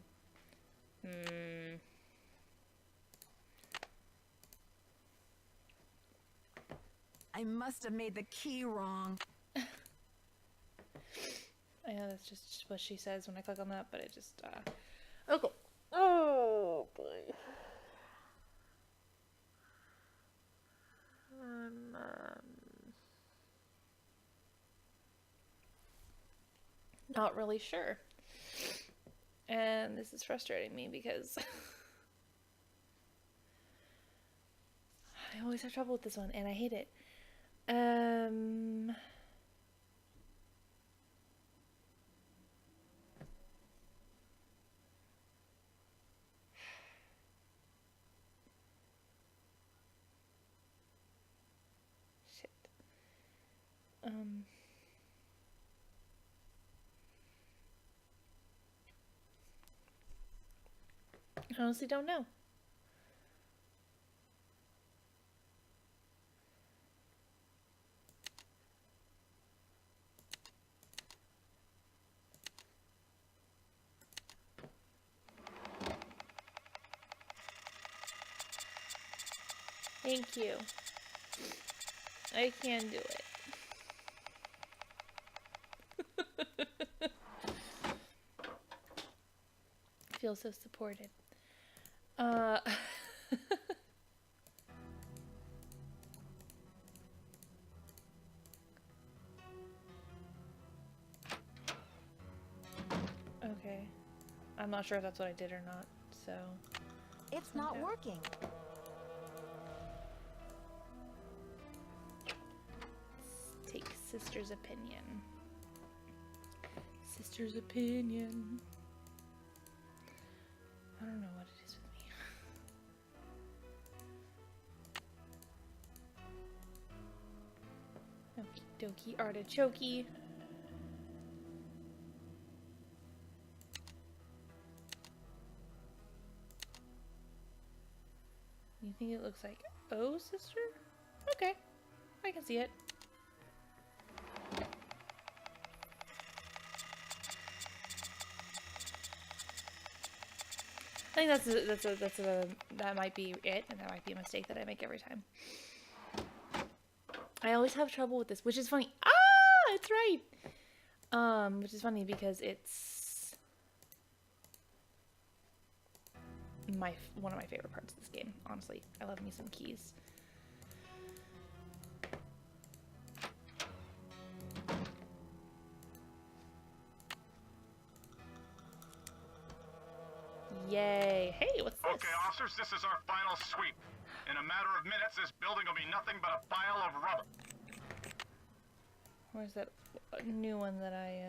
I must have made the key wrong. I know that's just what she says when I click on that, but it just, Okay. Oh, boy. Not really sure. And this is frustrating me because I always have trouble with this one and I hate it. Shit. I honestly don't know. Thank you. I can do it. Feel so supported. Okay. I'm not sure if that's what I did or not, so... It's not working. Let's take Sister's opinion. Sister's opinion. I don't know what it is with me. Okie dokie artichokey. You think it looks like O, sister? Okay, I can see it. I think that might be it, and that might be a mistake that I make every time. I always have trouble with this, which is funny. Ah, it's right. Which is funny because it's one of my favorite parts of this game. Honestly, I love me some keys. Yay. Hey, what's this? Okay, officers, this is our final sweep. In a matter of minutes, this building will be nothing but a pile of rubble. Where's that new one that I,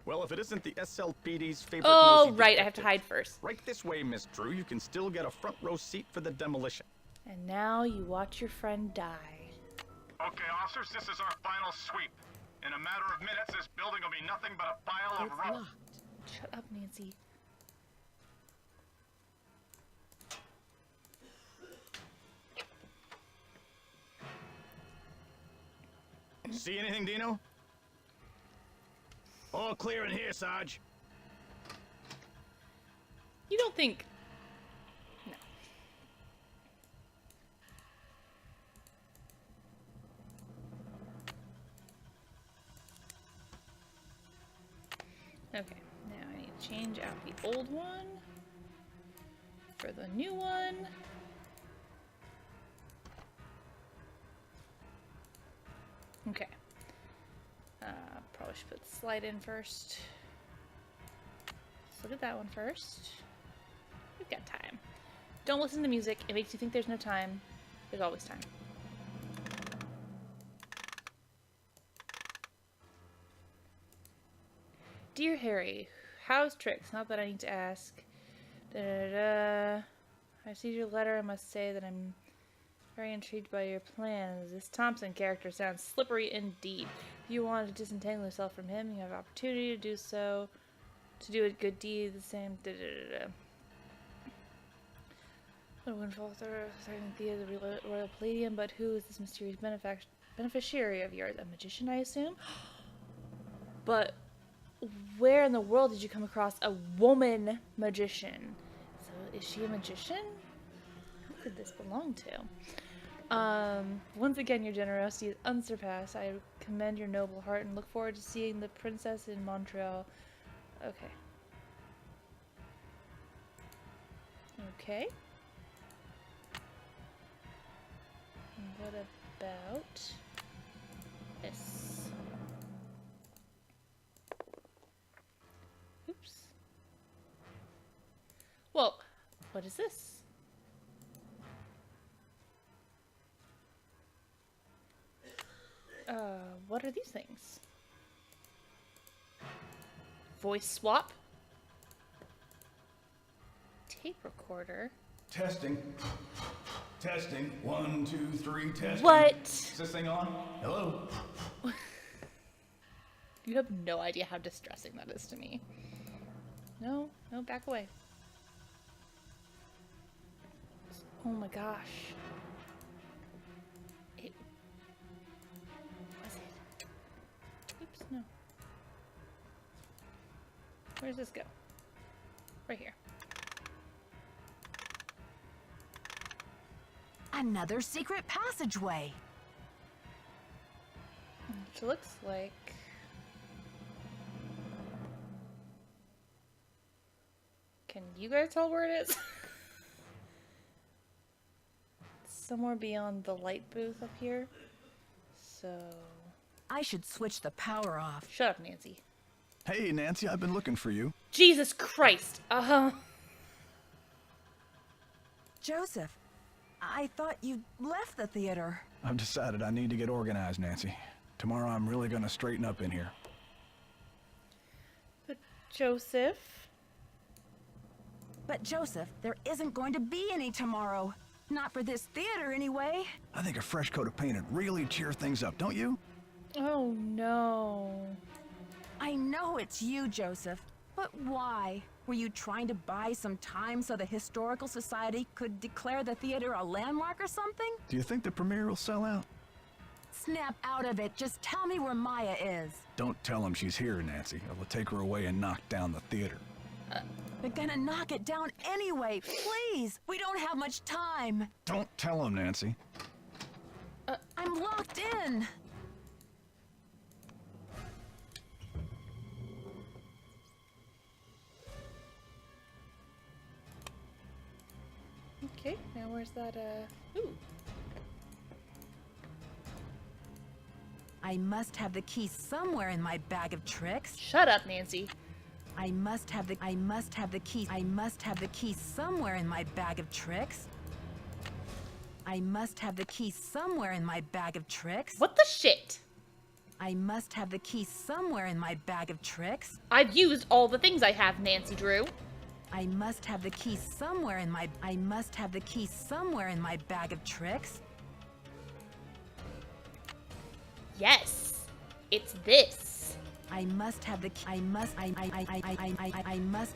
Well, if it isn't the SLPD's favorite Oh, nosy right, I have to detective. hide first. Right this way, Miss Drew. You can still get a front row seat for the demolition. And now you watch your friend die. Okay, officers, this is our final sweep. In a matter of minutes, this building will be nothing but a pile of rubble. Shut up, Nancy. See anything, Dino? All clear in here, Sarge. You don't think... No. Okay, now I need to change out the old one for the new one. Okay. Probably should put the slide in first. Let's look at that one first. We've got time. Don't listen to music. It makes you think there's no time. There's always time. Dear Harry, how's Trix? Not that I need to ask. I received your letter. I must say that I'm very intrigued by your plans. This Thompson character sounds slippery indeed. If you want to disentangle yourself from him, you have opportunity to do so. To do a good deed, the same. No one falls threatening Thea, the Royal Palladium, but who is this mysterious beneficiary of yours? A magician, I assume? But where in the world did you come across a woman magician? So, is she a magician? Who could this belong to? Once again, your generosity is unsurpassed. I commend your noble heart and look forward to seeing the princess in Montreal. Okay. Okay. And what about this? Oops. Well, what is this? What are these things? Voice swap? Tape recorder? Testing. Testing. 1, 2, 3, testing. What? Is this thing on? Hello? You have no idea how distressing that is to me. No, back away. Oh my gosh. Was it? Oops, no. Where does this go? Right here. Another secret passageway. Which looks like... Can you guys tell where it is? Somewhere beyond the light booth up here. So... I should switch the power off. Shut up, Nancy. Hey, Nancy, I've been looking for you. Jesus Christ! Joseph, I thought you left the theater. I've decided I need to get organized, Nancy. Tomorrow I'm really gonna straighten up in here. But Joseph... But Joseph, there isn't going to be any tomorrow. Not for this theater, anyway. I think a fresh coat of paint would really cheer things up, don't you? Oh, no. I know it's you, Joseph. But why? Were you trying to buy some time so the Historical Society could declare the theater a landmark or something? Do you think the premiere will sell out? Snap out of it. Just tell me where Maya is. Don't tell him she's here, Nancy. It will take her away and knock down the theater. We're gonna knock it down anyway. Please, we don't have much time. Don't tell him, Nancy. I'm locked in. Okay, now where's that, ooh. I must have the key somewhere in my bag of tricks. Shut up, Nancy. I must have the key. I must have the key somewhere in my bag of tricks. I must have the key somewhere in my bag of tricks. What the shit? I must have the key somewhere in my bag of tricks. I've used all the things I have, Nancy Drew. I must have the key somewhere in my bag of tricks. Yes. It's this. I must have the key. I must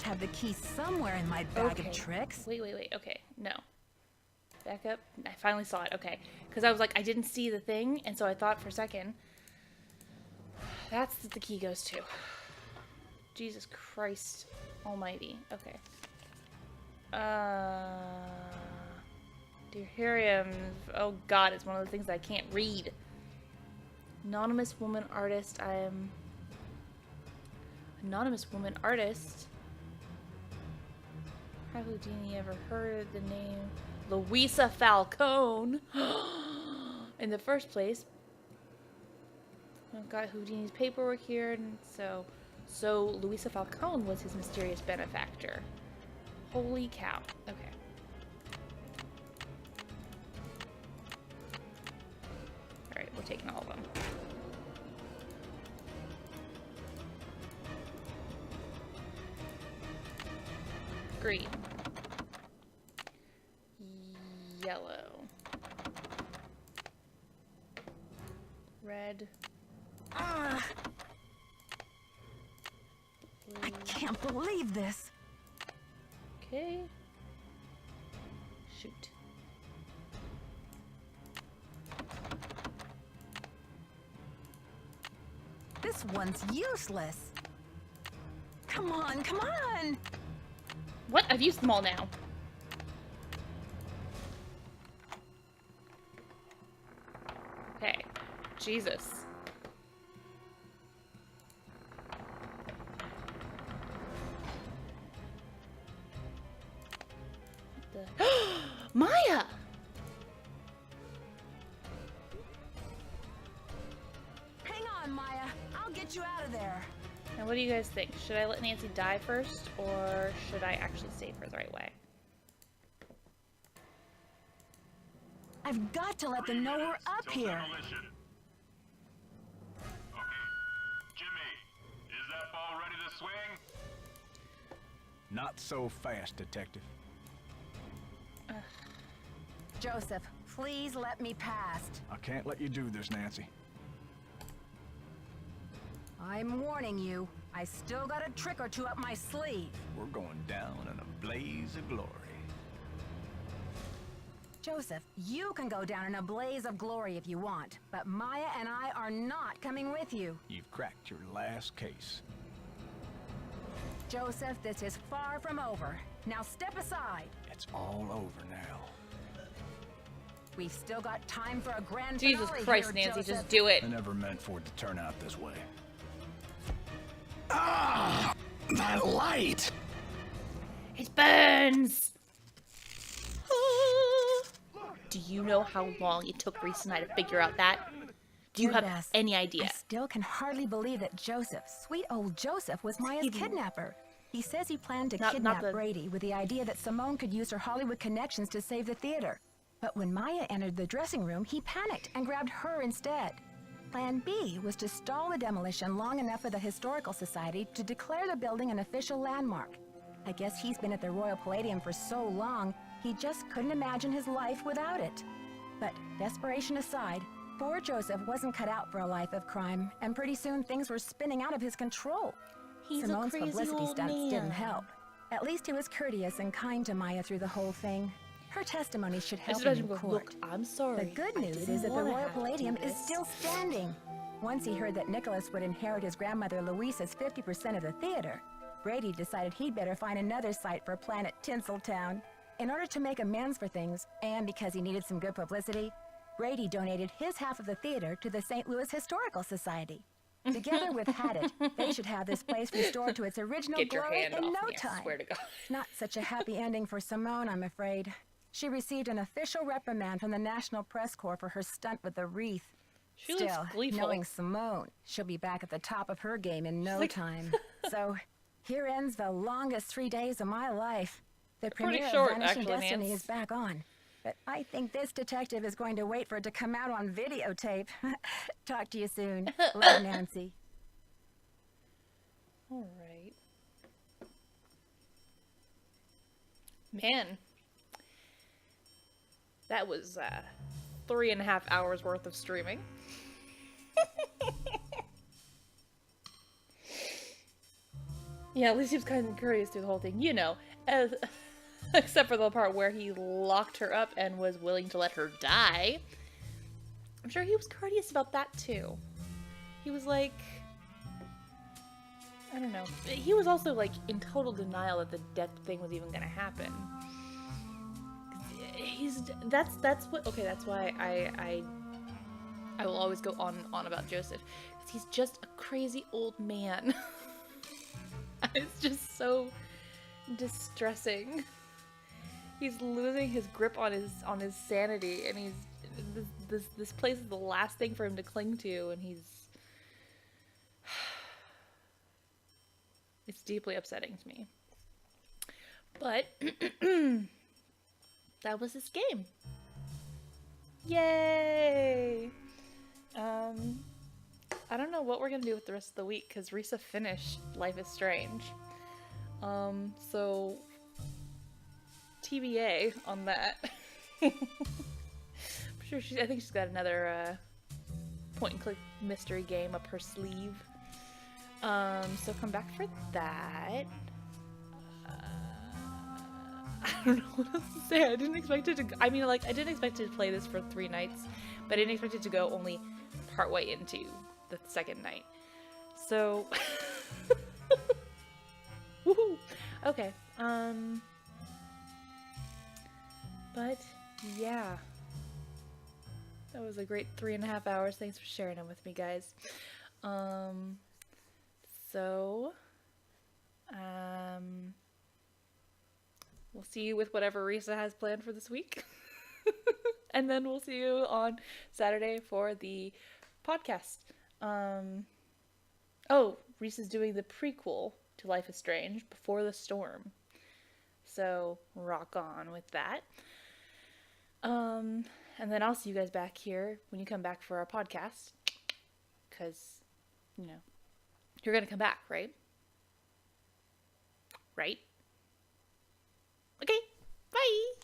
have the key somewhere in my bag of tricks. Wait. Okay. No. Back up. I finally saw it. Okay. Because I was like, I didn't see the thing, and so I thought for a second, that's what the key goes to. Jesus Christ almighty. Okay. Delirium. Oh god, it's one of the things I can't read. Anonymous woman artist. I am... Anonymous woman artist. How Houdini ever heard the name Louisa Falcone? In the first place, I've got Houdini's paperwork here, and so Louisa Falcone was his mysterious benefactor. Holy cow. Okay. Alright, we're taking all of them. Green. Yellow. Red. I can't believe this. Okay. Shoot. This one's useless. Come on, come on. What? I've used them all now. Okay. Jesus. Maya! Hang on, Maya. I'll get you out of there. Now, what do you guys think? Should I let Nancy die first, or should I actually save her the right way? I've got to let them know we're up here. Demolition. Okay. Jimmy, is that ball ready to swing? Not so fast, Detective. Joseph, please let me past. I can't let you do this, Nancy. I'm warning you. I still got a trick or two up my sleeve. We're going down in a blaze of glory. Joseph, you can go down in a blaze of glory if you want, but Maya and I are not coming with you. You've cracked your last case. Joseph, this is far from over. Now step aside. It's all over now. We've still got time for a grand Jesus finale Christ, here, Nancy, Joseph. just do it. I never meant for it to turn out this way. Ah! That light! It burns! Do you know how long it took Reese and I to figure out that? Do you have any idea? I still can hardly believe that Joseph, sweet old Joseph, was Maya's kidnapper. He says he planned to kidnap Brady with the idea that Simone could use her Hollywood connections to save the theater. But when Maya entered the dressing room, he panicked and grabbed her instead. Plan B was to stall the demolition long enough for the Historical Society to declare the building an official landmark. I guess he's been at the Royal Palladium for so long, he just couldn't imagine his life without it. But desperation aside, poor Joseph wasn't cut out for a life of crime, and pretty soon things were spinning out of his control. He's Simone's a crazy publicity old stunts man. didn't help. At least he was courteous and kind to Maya through the whole thing. Her testimony should help him in court. Look, I'm sorry. The good news is that the Royal Palladium is still standing. Once he heard that Nicholas would inherit his grandmother Louisa's 50% of the theater, Brady decided he'd better find another site for Planet Tinseltown. In order to make amends for things, and because he needed some good publicity, Brady donated his half of the theater to the St. Louis Historical Society. Together with Haddett, they should have this place restored to its original Get your glory hand in off no me, I time. swear to God. Not such a happy ending for Simone, I'm afraid. She received an official reprimand from the National Press Corps for her stunt with the wreath. She looks Still, gleeful. knowing Simone, she'll be back at the top of her game in no time. So, Here ends the longest 3 days of my life. The Pretty premiere short, of Vanishing actually, Destiny Nance. is back on. But I think this detective is going to wait for it to come out on videotape. Talk to you soon. Love, Nancy. All right. Man. That was 3.5 hours worth of streaming. Yeah, at least he was kind of curious through the whole thing. You know, except for the part where he locked her up and was willing to let her die. I'm sure he was courteous about that too. He was like, I don't know. He was also like in total denial that the death thing was even gonna happen. That's why I will always go on and on about Joseph, because he's just a crazy old man. It's just so distressing. He's losing his grip on his sanity, and this place is the last thing for him to cling to, and it's deeply upsetting to me. But that was his game. Yay! I don't know what we're gonna do with the rest of the week, because Risa finished Life is Strange. So TBA on that. I'm sure I think she's got another point and click mystery game up her sleeve. So come back for that. I don't know what else to say. I didn't expect it to. I mean, like, I didn't expect it to play this for 3 nights, but I didn't expect it to go only partway into the second night. So, woohoo! Okay. But yeah, that was a great 3.5 hours. Thanks for sharing them with me, guys. We'll see you with whatever Risa has planned for this week. And then we'll see you on Saturday for the podcast. Oh, Risa's doing the prequel to Life is Strange, Before the Storm. So, rock on with that. And then I'll see you guys back here when you come back for our podcast. Because, you know, you're going to come back, right? Right? Okay, bye!